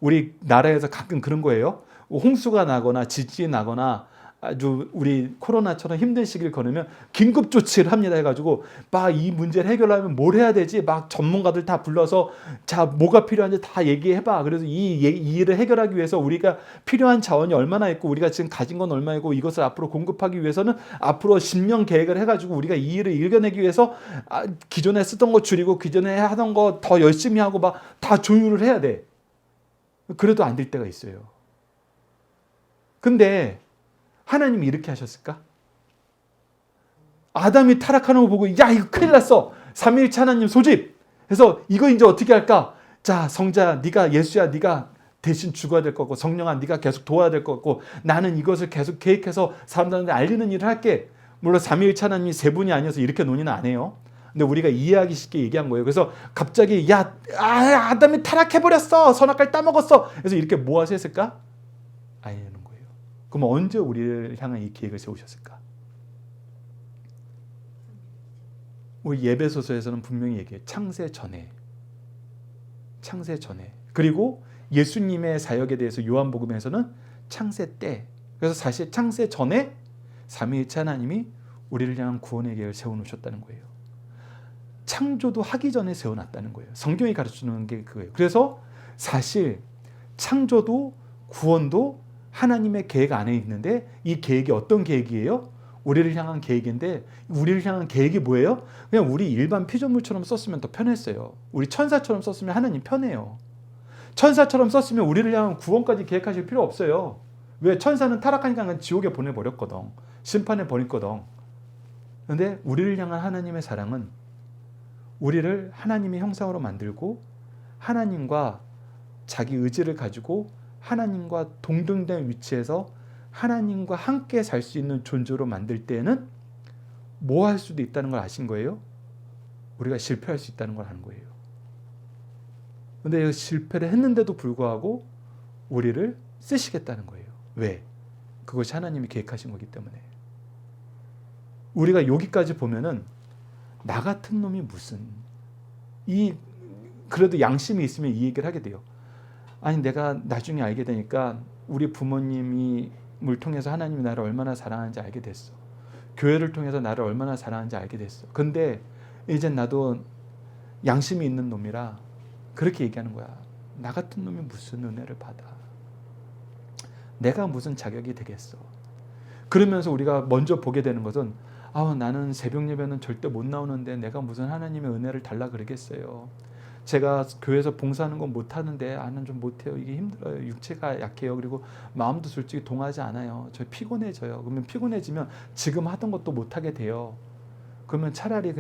우리 나라에서 가끔 그런 거예요. 홍수가 나거나 지진이 나거나 아주 우리 코로나처럼 힘든 시기를 거르면 긴급 조치를 합니다 해가지고 막 이 문제를 해결하면 뭘 해야 되지? 막 전문가들 다 불러서 자 뭐가 필요한지 다 얘기해봐. 그래서 이 일을 해결하기 위해서 우리가 필요한 자원이 얼마나 있고 우리가 지금 가진 건 얼마이고 이것을 앞으로 공급하기 위해서는 앞으로 10년 계획을 해가지고 우리가 이 일을 이겨내기 위해서 기존에 쓰던 거 줄이고 기존에 하던 거 더 열심히 하고 막 다 조율을 해야 돼. 그래도 안 될 때가 있어요. 근데 하나님이 이렇게 하셨을까? 아담이 타락하는 거 보고 야 이거 큰일 났어. 삼위일체 하나님 소집. 그래서 이거 이제 어떻게 할까? 자 성자 네가 예수야 네가 대신 죽어야 될 거고 성령아 네가 계속 도와야 될 거고 나는 이것을 계속 계획해서 사람들한테 알리는 일을 할게. 물론 삼위일체 하나님이 세 분이 아니어서 이렇게 논의는 안 해요. 근데 우리가 이해하기 쉽게 얘기한 거예요. 그래서 갑자기 아담이 타락해버렸어. 선악과를 따먹었어. 그래서 이렇게 모아서 했을까? 아니에요. 그럼 언제 우리를 향한 이 계획을 세우셨을까? 우리 예배소서에서는 분명히 얘기해요. 창세 전에. 창세 전에. 그리고 예수님의 사역에 대해서 요한복음에서는 창세 때. 그래서 사실 창세 전에 삼위일체 하나님이 우리를 향한 구원의 계획을 세워놓으셨다는 거예요. 창조도 하기 전에 세워놨다는 거예요. 성경이 가르쳐주는 게 그거예요. 그래서 사실 창조도 구원도 하나님의 계획 안에 있는데 이 계획이 어떤 계획이에요? 우리를 향한 계획인데 우리를 향한 계획이 뭐예요? 그냥 우리 일반 피조물처럼 썼으면 더 편했어요. 우리 천사처럼 썼으면 하나님 편해요. 천사처럼 썼으면 우리를 향한 구원까지 계획하실 필요 없어요. 왜? 천사는 타락하니까 그냥 지옥에 보내버렸거든. 심판해 버렸거든. 그런데 우리를 향한 하나님의 사랑은 우리를 하나님의 형상으로 만들고 하나님과 자기 의지를 가지고 하나님과 동등된 위치에서 하나님과 함께 살 수 있는 존재로 만들 때에는 뭐 할 수도 있다는 걸 아신 거예요? 우리가 실패할 수 있다는 걸 아는 거예요. 그런데 실패를 했는데도 불구하고 우리를 쓰시겠다는 거예요. 왜? 그것이 하나님이 계획하신 거기 때문에. 우리가 여기까지 보면은 나 같은 놈이 무슨 그래도 양심이 있으면 이 얘기를 하게 돼요. 아니 내가 나중에 알게 되니까 우리 부모님을 통해서 하나님이 나를 얼마나 사랑하는지 알게 됐어. 교회를 통해서 나를 얼마나 사랑하는지 알게 됐어. 근데 이제 나도 양심이 있는 놈이라 그렇게 얘기하는 거야. 나 같은 놈이 무슨 은혜를 받아. 내가 무슨 자격이 되겠어. 그러면서 우리가 먼저 보게 되는 것은 나는 새벽 예배는 절대 못 나오는데 내가 무슨 하나님의 은혜를 달라 그러겠어요. 제가 교회에서 봉사하는 건 못하는데 나는 좀 못해요. 이게 힘들어요. 육체가 약해요. 그리고 마음도 솔직히 동하지 않아요. 저 피곤해져요. 그러면 피곤해지면 지금 하던 것도 못하게 돼요. 그러면 차라리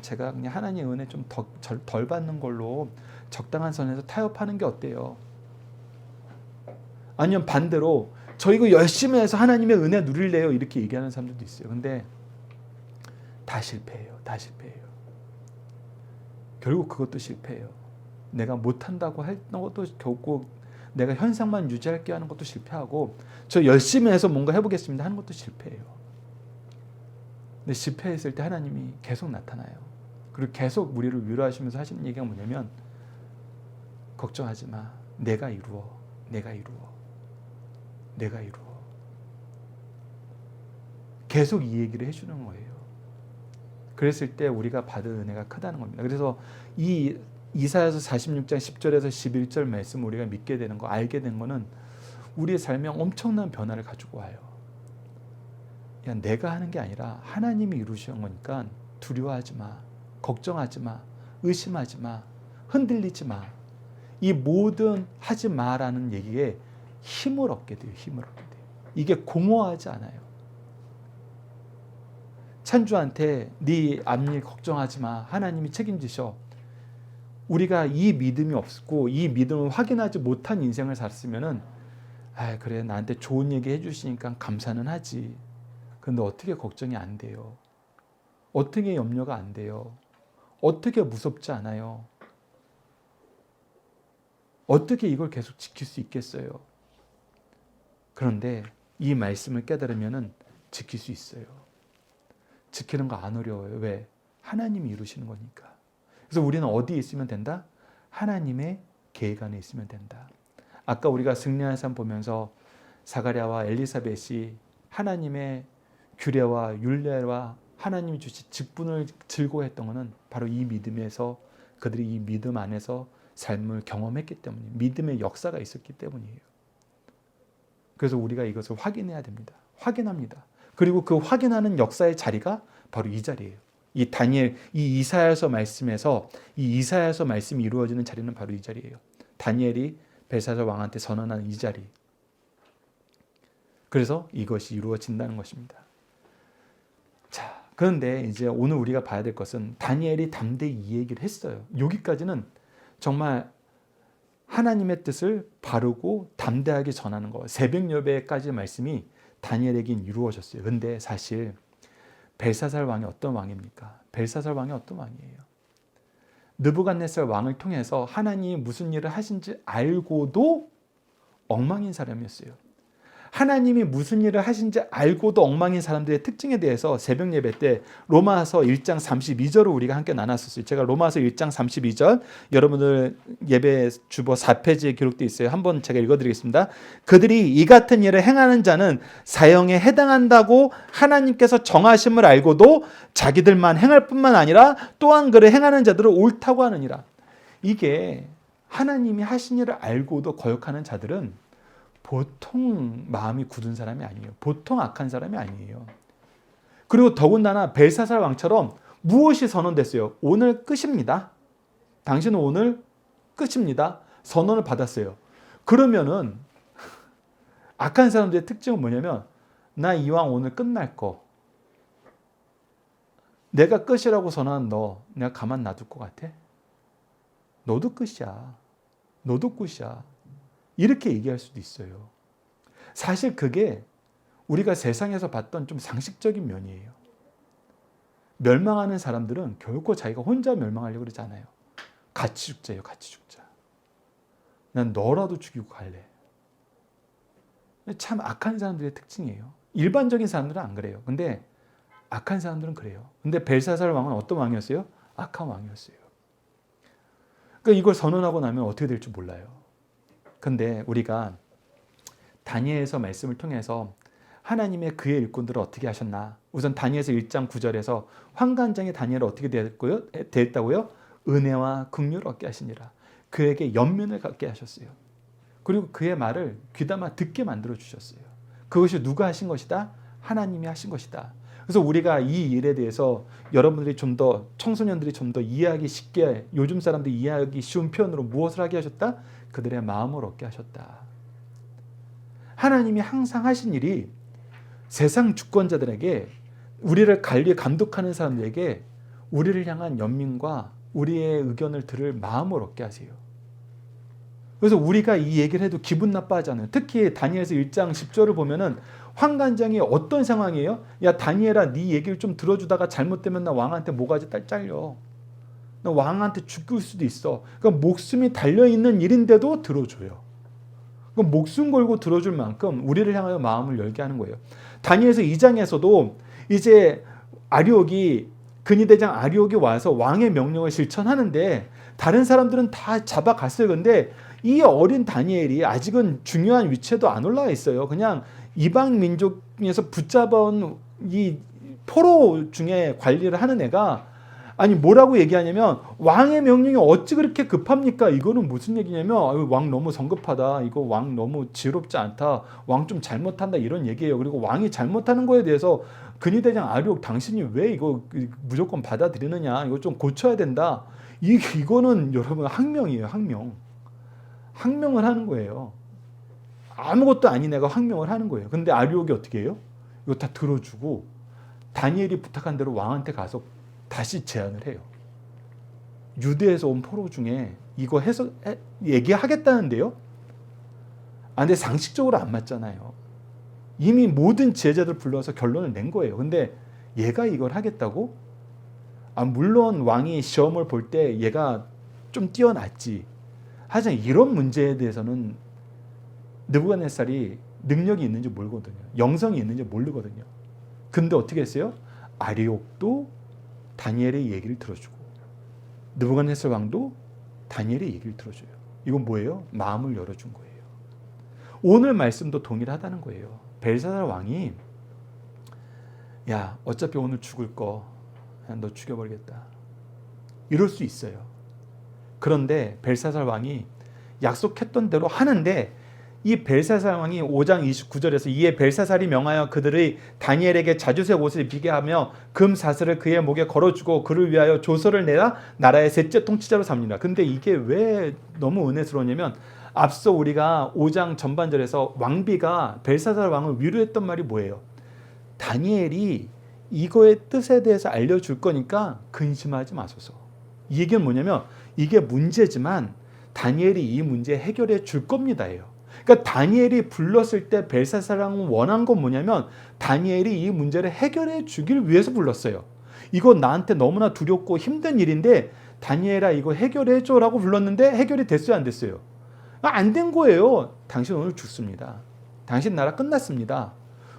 제가 그냥 하나님의 은혜 좀 덜 받는 걸로 적당한 선에서 타협하는 게 어때요? 아니면 반대로 저 이거 열심히 해서 하나님의 은혜 누릴래요. 이렇게 얘기하는 사람들도 있어요. 근데 다 실패해요. 다 실패해요. 결국 그것도 실패해요. 내가 못한다고 했던 것도 결국 내가 현상만 유지할게 하는 것도 실패하고 저 열심히 해서 뭔가 해보겠습니다 하는 것도 실패해요. 근데 실패했을 때 하나님이 계속 나타나요. 그리고 계속 우리를 위로하시면서 하시는 얘기가 뭐냐면 걱정하지 마. 내가 이루어. 내가 이루어. 내가 이루어. 계속 이 얘기를 해주는 거예요. 그랬을 때 우리가 받은 은혜가 크다는 겁니다. 그래서 이 이사야서 46장 10절에서 11절 말씀 우리가 믿게 되는 거, 알게 된 거는 우리의 삶에 엄청난 변화를 가지고 와요. 야, 내가 하는 게 아니라 하나님이 이루시는 거니까 두려워하지 마. 걱정하지 마. 의심하지 마. 흔들리지 마. 이 모든 하지 마라는 얘기에 힘을 얻게 돼요. 힘을 얻게 돼요. 이게 공허하지 않아요. 찬주한테 네 앞일 걱정하지 마. 하나님이 책임지셔. 우리가 이 믿음이 없고 이 믿음을 확인하지 못한 인생을 살았으면은 그래 나한테 좋은 얘기 해주시니까 감사는 하지. 근데 어떻게 걱정이 안 돼요? 어떻게 염려가 안 돼요? 어떻게 무섭지 않아요? 어떻게 이걸 계속 지킬 수 있겠어요? 그런데 이 말씀을 깨달으면은 지킬 수 있어요. 지키는 거 안 어려워요. 왜? 하나님이 이루시는 거니까. 그래서 우리는 어디에 있으면 된다? 하나님의 계획 안에 있으면 된다. 아까 우리가 승리하는 삶 보면서 사가랴와 엘리사벳이 하나님의 규례와 율례와 하나님이 주신 직분을 즐거워했던 것은 바로 이 믿음에서 그들이 이 믿음 안에서 삶을 경험했기 때문이에요. 믿음의 역사가 있었기 때문이에요. 그래서 우리가 이것을 확인해야 됩니다. 확인합니다. 그리고 그 확인하는 역사의 자리가 바로 이 자리예요. 이 다니엘, 이 이사야서 말씀에서 이 이사야서 말씀이 이루어지는 자리는 바로 이 자리예요. 다니엘이 벨사살 왕한테 선언한 이 자리. 그래서 이것이 이루어진다는 것입니다. 자, 그런데 이제 오늘 우리가 봐야 될 것은 다니엘이 담대히 이 얘기를 했어요. 여기까지는 정말 하나님의 뜻을 바르고 담대하게 전하는 거. 새벽 예배까지의 말씀이 다니엘에게 이루어졌어요. 근데 사실 벨사살 왕이 어떤 왕입니까? 벨사살 왕이 어떤 왕이에요? 느부갓네살 왕을 통해서 하나님이 무슨 일을 하신지 알고도 엉망인 사람이었어요. 하나님이 무슨 일을 하신지 알고도 엉망인 사람들의 특징에 대해서 새벽 예배 때 로마서 1장 32절을 우리가 함께 나눴었어요. 제가 로마서 1장 32절 여러분들 예배 주보 4페이지에 기록되어 있어요. 한번 제가 읽어드리겠습니다. 그들이 이 같은 일을 행하는 자는 사형에 해당한다고 하나님께서 정하심을 알고도 자기들만 행할 뿐만 아니라 또한 그를 행하는 자들을 옳다고 하느니라. 이게 하나님이 하신 일을 알고도 거역하는 자들은 보통 마음이 굳은 사람이 아니에요. 보통 악한 사람이 아니에요. 그리고 더군다나 벨사살 왕처럼 무엇이 선언됐어요? 오늘 끝입니다. 당신은 오늘 끝입니다. 선언을 받았어요. 그러면은 악한 사람들의 특징은 뭐냐면 나 이왕 오늘 끝날 거 내가 끝이라고 선언한 너 내가 가만 놔둘 것 같아? 너도 끝이야. 너도 끝이야. 이렇게 얘기할 수도 있어요. 사실 그게 우리가 세상에서 봤던 좀 상식적인 면이에요. 멸망하는 사람들은 결코 자기가 혼자 멸망하려고 그러지 않아요. 같이 죽자예요. 같이 죽자. 난 너라도 죽이고 갈래. 참 악한 사람들의 특징이에요. 일반적인 사람들은 안 그래요. 근데 악한 사람들은 그래요. 근데 벨사살 왕은 어떤 왕이었어요? 악한 왕이었어요. 그러니까 이걸 선언하고 나면 어떻게 될지 몰라요. 근데 우리가 다니엘서 말씀을 통해서 하나님의 그의 일꾼들을 어떻게 하셨나? 우선 다니엘서 1장 9절에서 환관장에 다니엘은 어떻게 되었다고요? 은혜와 긍휼을 얻게 하시니라. 그에게 연민을 갖게 하셨어요. 그리고 그의 말을 귀담아 듣게 만들어 주셨어요. 그것이 누가 하신 것이다? 하나님이 하신 것이다. 그래서 우리가 이 일에 대해서 여러분들이 좀 더, 청소년들이 좀 더 이해하기 쉽게, 요즘 사람들이 이해하기 쉬운 표현으로 무엇을 하게 하셨다? 그들의 마음을 얻게 하셨다. 하나님이 항상 하신 일이 세상 주권자들에게, 우리를 관리 감독하는 사람들에게 우리를 향한 연민과 우리의 의견을 들을 마음을 얻게 하세요. 그래서 우리가 이 얘기를 해도 기분 나빠하잖아요. 특히 다니엘서 1장 10절을 보면은 환관장이 어떤 상황이에요? 야 다니엘아, 네 얘기를 좀 들어주다가 잘못되면 나 왕한테 모가지 잘려. 나 왕한테 죽을 수도 있어. 그러니까 목숨이 달려있는 일인데도 들어줘요. 그럼 목숨 걸고 들어줄 만큼 우리를 향하여 마음을 열게 하는 거예요. 다니엘서 2장에서도 이제 근위대장 아리옥이 와서 왕의 명령을 실천하는데 다른 사람들은 다 잡아갔어요. 근데 이 어린 다니엘이 아직은 중요한 위치에도 안 올라와 있어요. 그냥 이방 민족에서 붙잡아온 이 포로 중에 관리를 하는 애가, 아니 뭐라고 얘기하냐면 왕의 명령이 어찌 그렇게 급합니까? 이거는 무슨 얘기냐면 왕 너무 성급하다. 이거 왕 너무 지혜롭지 않다. 왕 좀 잘못한다. 이런 얘기예요. 그리고 왕이 잘못하는 거에 대해서 근위대장 아리옥, 당신이 왜 이거 무조건 받아들이느냐. 이거 좀 고쳐야 된다. 이거는 여러분 항명이에요. 항명. 항명을 하는 거예요. 아무것도 아닌 애가 항명을 하는 거예요. 근데 아리옥이 어떻게 해요? 이거 다 들어주고 다니엘이 부탁한 대로 왕한테 가서 다시 제안을 해요. 유대에서 온 포로 중에 이거 해서 얘기하겠다는데요. 근데 상식적으로 안 맞잖아요. 이미 모든 제자들 불러서 결론을 낸 거예요. 근데 얘가 이걸 하겠다고? 물론 왕이 시험을 볼 때 얘가 좀 뛰어났지. 하지만 이런 문제에 대해서는 느부갓네살이 능력이 있는지 모르거든요. 영성이 있는지 모르거든요. 근데 어떻게 했어요? 아리옥도 다니엘의 얘기를 들어주고 느부갓네살 왕도 다니엘의 얘기를 들어줘요. 이건 뭐예요? 마음을 열어준 거예요. 오늘 말씀도 동일하다는 거예요. 벨사살 왕이 야 어차피 오늘 죽을 거 너 죽여버리겠다. 이럴 수 있어요. 그런데 벨사살 왕이 약속했던 대로 하는데 이 벨사살 왕이 5장 29절에서 이에 벨사살이 명하여 그들의 다니엘에게 자주색 옷을 입히게 하며 금 사슬을 그의 목에 걸어주고 그를 위하여 조서를 내라 나라의 셋째 통치자로 삼니라. 근데 이게 왜 너무 은혜스러우냐면 앞서 우리가 5장 전반절에서 왕비가 벨사살 왕을 위로했던 말이 뭐예요? 다니엘이 이거의 뜻에 대해서 알려줄 거니까 근심하지 마소서. 이 얘기는 뭐냐면 이게 문제지만 다니엘이 이 문제 해결해 줄 겁니다예요. 그러니까 다니엘이 불렀을 때 벨사살 왕은 원한 건 뭐냐면 다니엘이 이 문제를 해결해 주길 위해서 불렀어요. 이거 나한테 너무나 두렵고 힘든 일인데 다니엘아 이거 해결해 줘라고 불렀는데 해결이 됐어요, 안 됐어요? 안 된 거예요. 당신 오늘 죽습니다. 당신 나라 끝났습니다.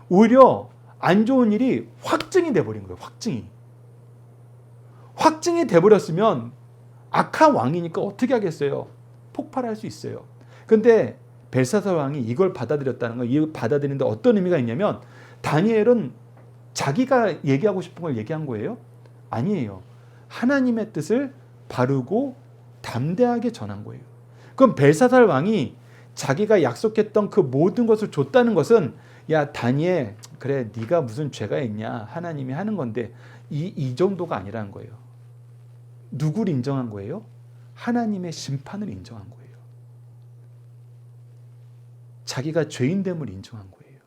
오히려 안 좋은 일이 확증이 돼버린 거예요. 확증이 돼버렸으면 악한 왕이니까 어떻게 하겠어요? 폭발할 수 있어요. 근데 벨사살 왕이 이걸 받아들였다는 거, 이걸 받아들이는데 어떤 의미가 있냐면 다니엘은 자기가 얘기하고 싶은 걸 얘기한 거예요? 아니에요. 하나님의 뜻을 바르고 담대하게 전한 거예요. 그럼 벨사살 왕이 자기가 약속했던 그 모든 것을 줬다는 것은 야 다니엘 그래 네가 무슨 죄가 있냐 하나님이 하는 건데 이 정도가 아니라는 거예요. 누구를 인정한 거예요? 하나님의 심판을 인정한 거예요. 자기가 죄인됨을 인정한 거예요.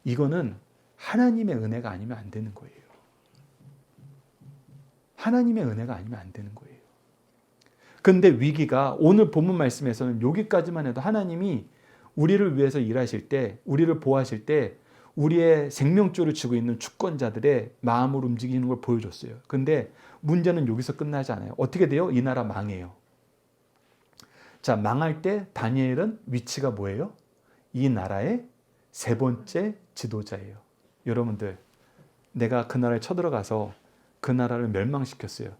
이거는 하나님의 은혜가 아니면 안 되는 거예요. 하나님의 은혜가 아니면 안 되는 거예요. 근데 위기가 오늘 본문 말씀에서는 여기까지만 해도 하나님이 우리를 위해서 일하실 때, 우리를 보호하실 때 우리의 생명줄을 쥐고 있는 주권자들의 마음을 움직이는 걸 보여줬어요. 근데 문제는 여기서 끝나지 않아요. 어떻게 돼요? 이 나라 망해요. 자, 망할 때 다니엘은 위치가 뭐예요? 이 나라의 세 번째 지도자예요. 여러분들, 내가 그 나라에 쳐들어가서 그 나라를 멸망시켰어요.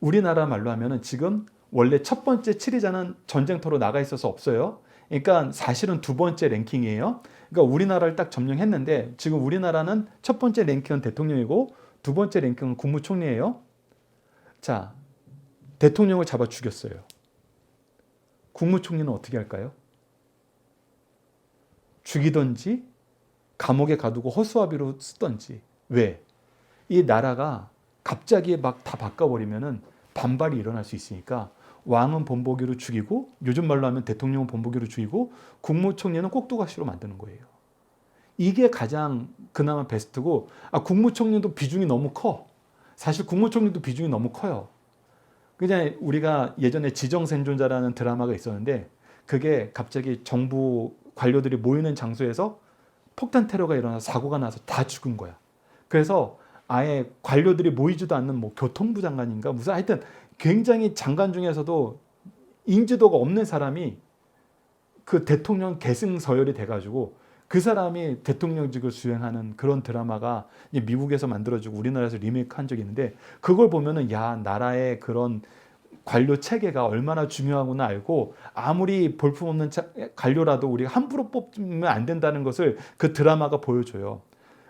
우리나라 말로 하면은 지금 원래 첫 번째 치리자는 전쟁터로 나가 있어서 없어요. 그러니까 사실은 두 번째 랭킹이에요. 그러니까 우리나라를 딱 점령했는데 지금 우리나라는 첫 번째 랭킹은 대통령이고 두 번째 랭킹은 국무총리예요. 자, 대통령을 잡아 죽였어요. 국무총리는 어떻게 할까요? 죽이든지 감옥에 가두고 허수아비로 쓰든지. 왜? 이 나라가 갑자기 막 다 바꿔버리면은 반발이 일어날 수 있으니까 왕은 본보기로 죽이고, 요즘 말로 하면 대통령은 본보기로 죽이고, 국무총리는 꼭두각시로 만드는 거예요. 이게 가장 그나마 베스트고, 국무총리도 비중이 너무 커. 사실 국무총리도 비중이 너무 커요. 그냥 우리가 예전에 지정생존자라는 드라마가 있었는데, 그게 갑자기 정부 관료들이 모이는 장소에서 폭탄 테러가 일어나서 사고가 나서 다 죽은 거야. 그래서 아예 관료들이 모이지도 않는 뭐 교통부 장관인가 무슨 하여튼 굉장히 장관 중에서도 인지도가 없는 사람이 그 대통령 계승 서열이 돼가지고 그 사람이 대통령직을 수행하는 그런 드라마가 미국에서 만들어지고 우리나라에서 리메이크한 적이 있는데, 그걸 보면은 야, 나라의 그런 관료 체계가 얼마나 중요하구나 알고, 아무리 볼품없는 관료라도 우리가 함부로 뽑으면 안 된다는 것을 그 드라마가 보여줘요.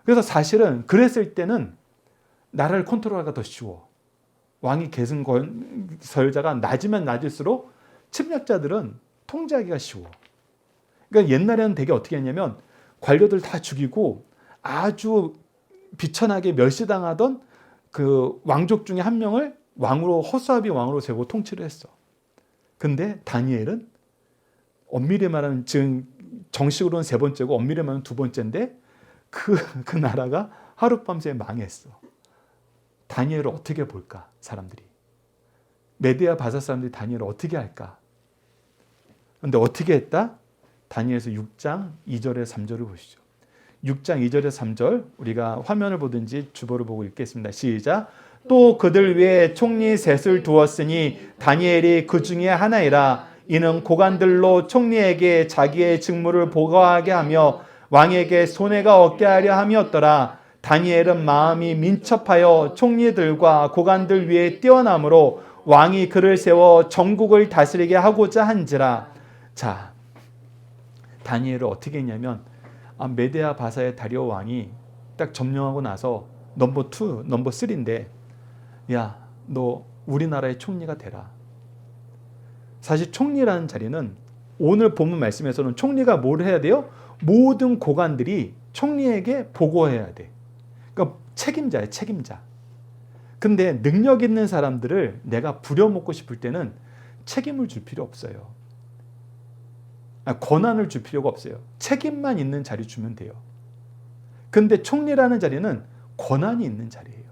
그래서 사실은 그랬을 때는 나라를 컨트롤하기가 더 쉬워. 왕위 계승 서열자가 낮으면 낮을수록 침략자들은 통제하기가 쉬워. 그러니까 옛날에는 되게 어떻게 했냐면 관료들 다 죽이고 아주 비천하게 멸시당하던 그 왕족 중에 한 명을 왕으로, 허수아비 왕으로 세고 통치를 했어. 근데 다니엘은 엄밀히 말하면 지금 정식으로는 세 번째고 엄밀히 말하면 두 번째인데 그 나라가 하룻밤새 망했어. 다니엘을 어떻게 볼까, 사람들이? 메데아 바사 사람들이 다니엘을 어떻게 할까? 근데 어떻게 했다? 다니엘서 6장 2절에 3절을 보시죠. 6장 2절에 3절 우리가 화면을 보든지 주보를 보고 읽겠습니다. 시작. 또 그들 위에 총리 셋을 두었으니 다니엘이 그 중에 하나이라. 이는 고관들로 총리에게 자기의 직무를 보고하게 하며 왕에게 손해가 없게 하려 함이었더라. 다니엘은 마음이 민첩하여 총리들과 고관들 위에 뛰어나므로 왕이 그를 세워 전국을 다스리게 하고자 한지라. 자, 다니엘을 어떻게 했냐면 메데아 바사의 다리오 왕이 딱 점령하고 나서 넘버 2, 넘버 3인데 야, 너 우리나라의 총리가 되라. 사실 총리라는 자리는 오늘 본문 말씀에서는 총리가 뭘 해야 돼요? 모든 고관들이 총리에게 보고해야 돼. 그러니까 책임자예요, 책임자. 근데 능력 있는 사람들을 내가 부려먹고 싶을 때는 책임을 줄 필요 없어요. 권한을 줄 필요가 없어요. 책임만 있는 자리 주면 돼요. 근데 총리라는 자리는 권한이 있는 자리예요.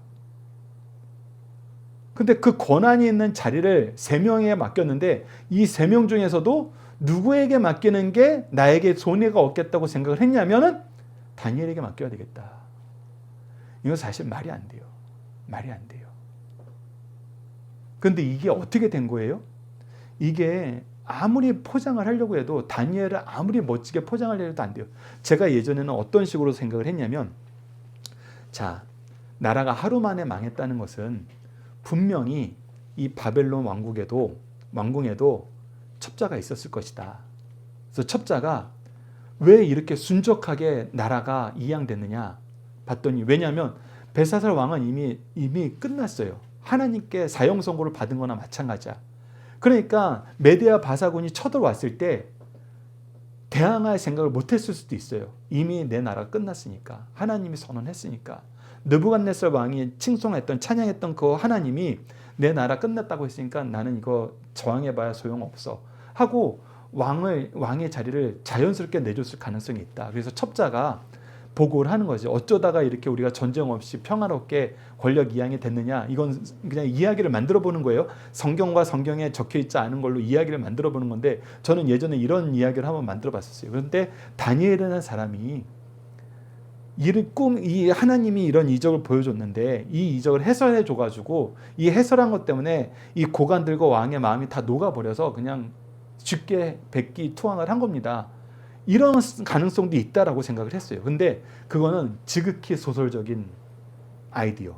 근데 그 권한이 있는 자리를 3명에게 맡겼는데 이 3명 중에서도 누구에게 맡기는 게 나에게 손해가 없겠다고 생각을 했냐면은 다니엘에게 맡겨야 되겠다. 이건 사실 말이 안 돼요. 말이 안 돼요. 근데 이게 어떻게 된 거예요? 이게 아무리 포장을 하려고 해도 다니엘을 아무리 멋지게 포장을 해도 안 돼요. 제가 예전에는 어떤 식으로 생각을 했냐면, 자, 나라가 하루 만에 망했다는 것은 분명히 이 바벨론 왕궁에도 첩자가 있었을 것이다. 그래서 첩자가 왜 이렇게 순적하게 나라가 이양됐느냐 봤더니, 왜냐하면 벨사살 왕은 이미 끝났어요. 하나님께 사형 선고를 받은 거나 마찬가지야. 그러니까 메데아 바사군이 쳐들어왔을 때 대항할 생각을 못했을 수도 있어요. 이미 내 나라가 끝났으니까. 하나님이 선언했으니까. 느부갓네살 왕이 칭송했던, 찬양했던 그 하나님이 내 나라 끝났다고 했으니까 나는 이거 저항해봐야 소용없어 하고 왕의 자리를 자연스럽게 내줬을 가능성이 있다. 그래서 첩자가 보고를 하는 거죠. 어쩌다가 이렇게 우리가 전쟁 없이 평화롭게 권력 이양이 됐느냐. 이건 그냥 이야기를 만들어 보는 거예요. 성경과 성경에 적혀 있지 않은 걸로 이야기를 만들어 보는 건데, 저는 예전에 이런 이야기를 한번 만들어 봤었어요. 그런데 다니엘이라는 사람이 이 하나님이 이런 이적을 보여줬는데 이 이적을 해설해 줘가지고 이 해설한 것 때문에 이 고관들과 왕의 마음이 다 녹아버려서 그냥 죽게 백기 투항을 한 겁니다. 이런 가능성도 있다라고 생각을 했어요. 근데 그거는 지극히 소설적인 아이디어.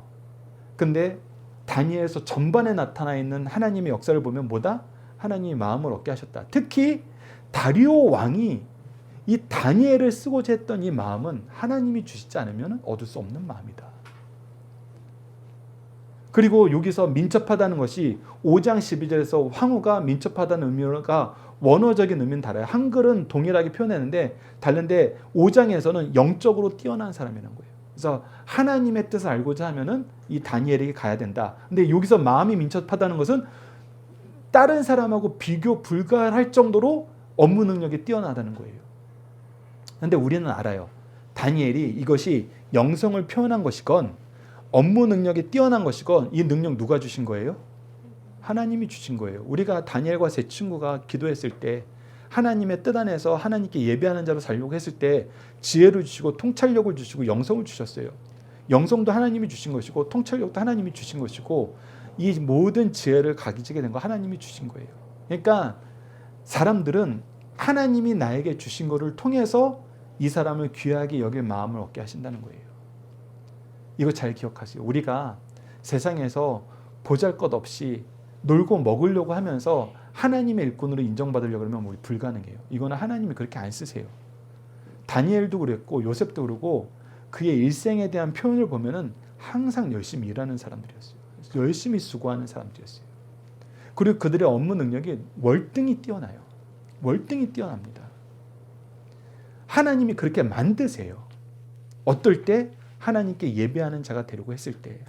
근데 다니엘서 전반에 나타나 있는 하나님의 역사를 보면 뭐다? 하나님이 마음을 얻게 하셨다. 특히 다리오 왕이 이 다니엘을 쓰고자 했던 이 마음은 하나님이 주시지 않으면 얻을 수 없는 마음이다. 그리고 여기서 민첩하다는 것이 5장 12절에서 황후가 민첩하다는 의미가 원어적인 의미는 달라요. 한글은 동일하게 표현했는데 다른데 5장에서는 영적으로 뛰어난 사람이라는 거예요. 그래서 하나님의 뜻을 알고자 하면은 이 다니엘에게 가야 된다. 근데 여기서 마음이 민첩하다는 것은 다른 사람하고 비교 불가할 정도로 업무 능력이 뛰어나다는 거예요. 근데 우리는 알아요. 다니엘이 이것이 영성을 표현한 것이건 업무 능력이 뛰어난 것이건 이 능력 누가 주신 거예요? 하나님이 주신 거예요. 우리가 다니엘과 세 친구가 기도했을 때 하나님의 뜻 안에서 하나님께 예배하는 자로 살려고 했을 때 지혜를 주시고 통찰력을 주시고 영성을 주셨어요. 영성도 하나님이 주신 것이고 통찰력도 하나님이 주신 것이고 이 모든 지혜를 가지게 된 거 하나님이 주신 거예요. 그러니까 사람들은 하나님이 나에게 주신 것을 통해서 이 사람을 귀하게 여길 마음을 얻게 하신다는 거예요. 이거 잘 기억하세요. 우리가 세상에서 보잘것없이 놀고 먹으려고 하면서 하나님의 일꾼으로 인정받으려고 하면 우리 불가능해요. 이거는 하나님이 그렇게 안 쓰세요. 다니엘도 그랬고 요셉도 그러고 그의 일생에 대한 표현을 보면은 항상 열심히 일하는 사람들이었어요. 열심히 수고하는 사람들이었어요. 그리고 그들의 업무 능력이 월등히 뛰어나요. 월등히 뛰어납니다. 하나님이 그렇게 만드세요. 어떨 때? 하나님께 예배하는 자가 되려고 했을 때.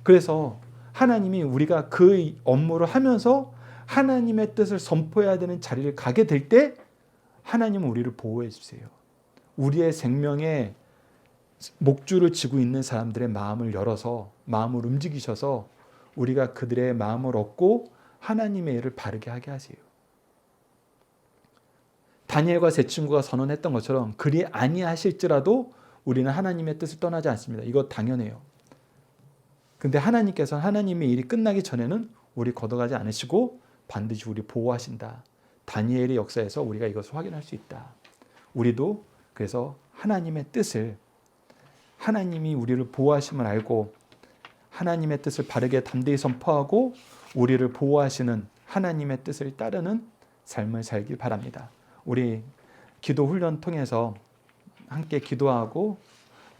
그래서 하나님이 우리가 그 업무를 하면서 하나님의 뜻을 선포해야 되는 자리를 가게 될 때 하나님은 우리를 보호해 주세요. 우리의 생명에 목줄을 쥐고 있는 사람들의 마음을 열어서 마음을 움직이셔서 우리가 그들의 마음을 얻고 하나님의 일을 바르게 하게 하세요. 다니엘과 세 친구가 선언했던 것처럼 그리 아니하실지라도 우리는 하나님의 뜻을 떠나지 않습니다. 이거 당연해요. 근데 하나님께서는 하나님의 일이 끝나기 전에는 우리 걷어가지 않으시고 반드시 우리 보호하신다. 다니엘의 역사에서 우리가 이것을 확인할 수 있다. 우리도 그래서 하나님의 뜻을 하나님이 우리를 보호하심을 알고 하나님의 뜻을 바르게 담대히 선포하고 우리를 보호하시는 하나님의 뜻을 따르는 삶을 살길 바랍니다. 우리 기도 훈련 통해서 함께 기도하고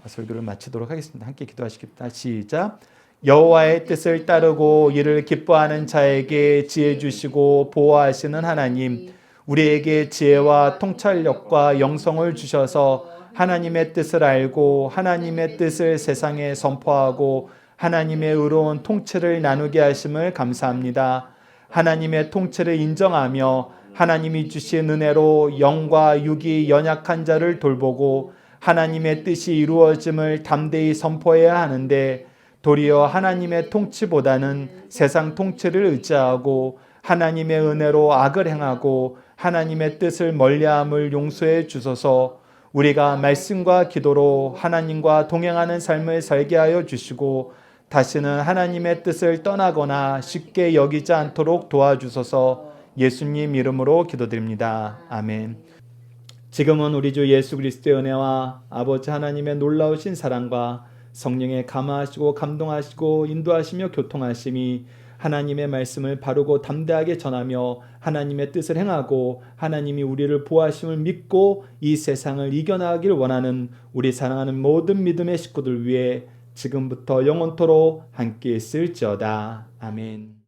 설교를 마치도록 하겠습니다. 함께 기도하시겠습니다. 시작. 여호와의 뜻을 따르고 이를 기뻐하는 자에게 지혜 주시고 보호하시는 하나님, 우리에게 지혜와 통찰력과 영성을 주셔서 하나님의 뜻을 알고 하나님의 뜻을 세상에 선포하고 하나님의 의로운 통치를 나누게 하심을 감사합니다. 하나님의 통치를 인정하며 하나님이 주신 은혜로 영과 육이 연약한 자를 돌보고 하나님의 뜻이 이루어짐을 담대히 선포해야 하는데 도리어 하나님의 통치보다는 세상 통치를 의지하고 하나님의 은혜로 악을 행하고 하나님의 뜻을 멀리함을 용서해 주소서. 우리가 말씀과 기도로 하나님과 동행하는 삶을 살게 하여 주시고 다시는 하나님의 뜻을 떠나거나 쉽게 여기지 않도록 도와주소서. 예수님 이름으로 기도드립니다. 아멘. 지금은 우리 주 예수 그리스도의 은혜와 아버지 하나님의 놀라우신 사랑과 성령의 감화하시고 감동하시고 인도하시며 교통하심이 하나님의 말씀을 바르고 담대하게 전하며 하나님의 뜻을 행하고 하나님이 우리를 보호하심을 믿고 이 세상을 이겨나가길 원하는 우리 사랑하는 모든 믿음의 식구들 위해 지금부터 영원토록 함께 있을지어다. 아멘.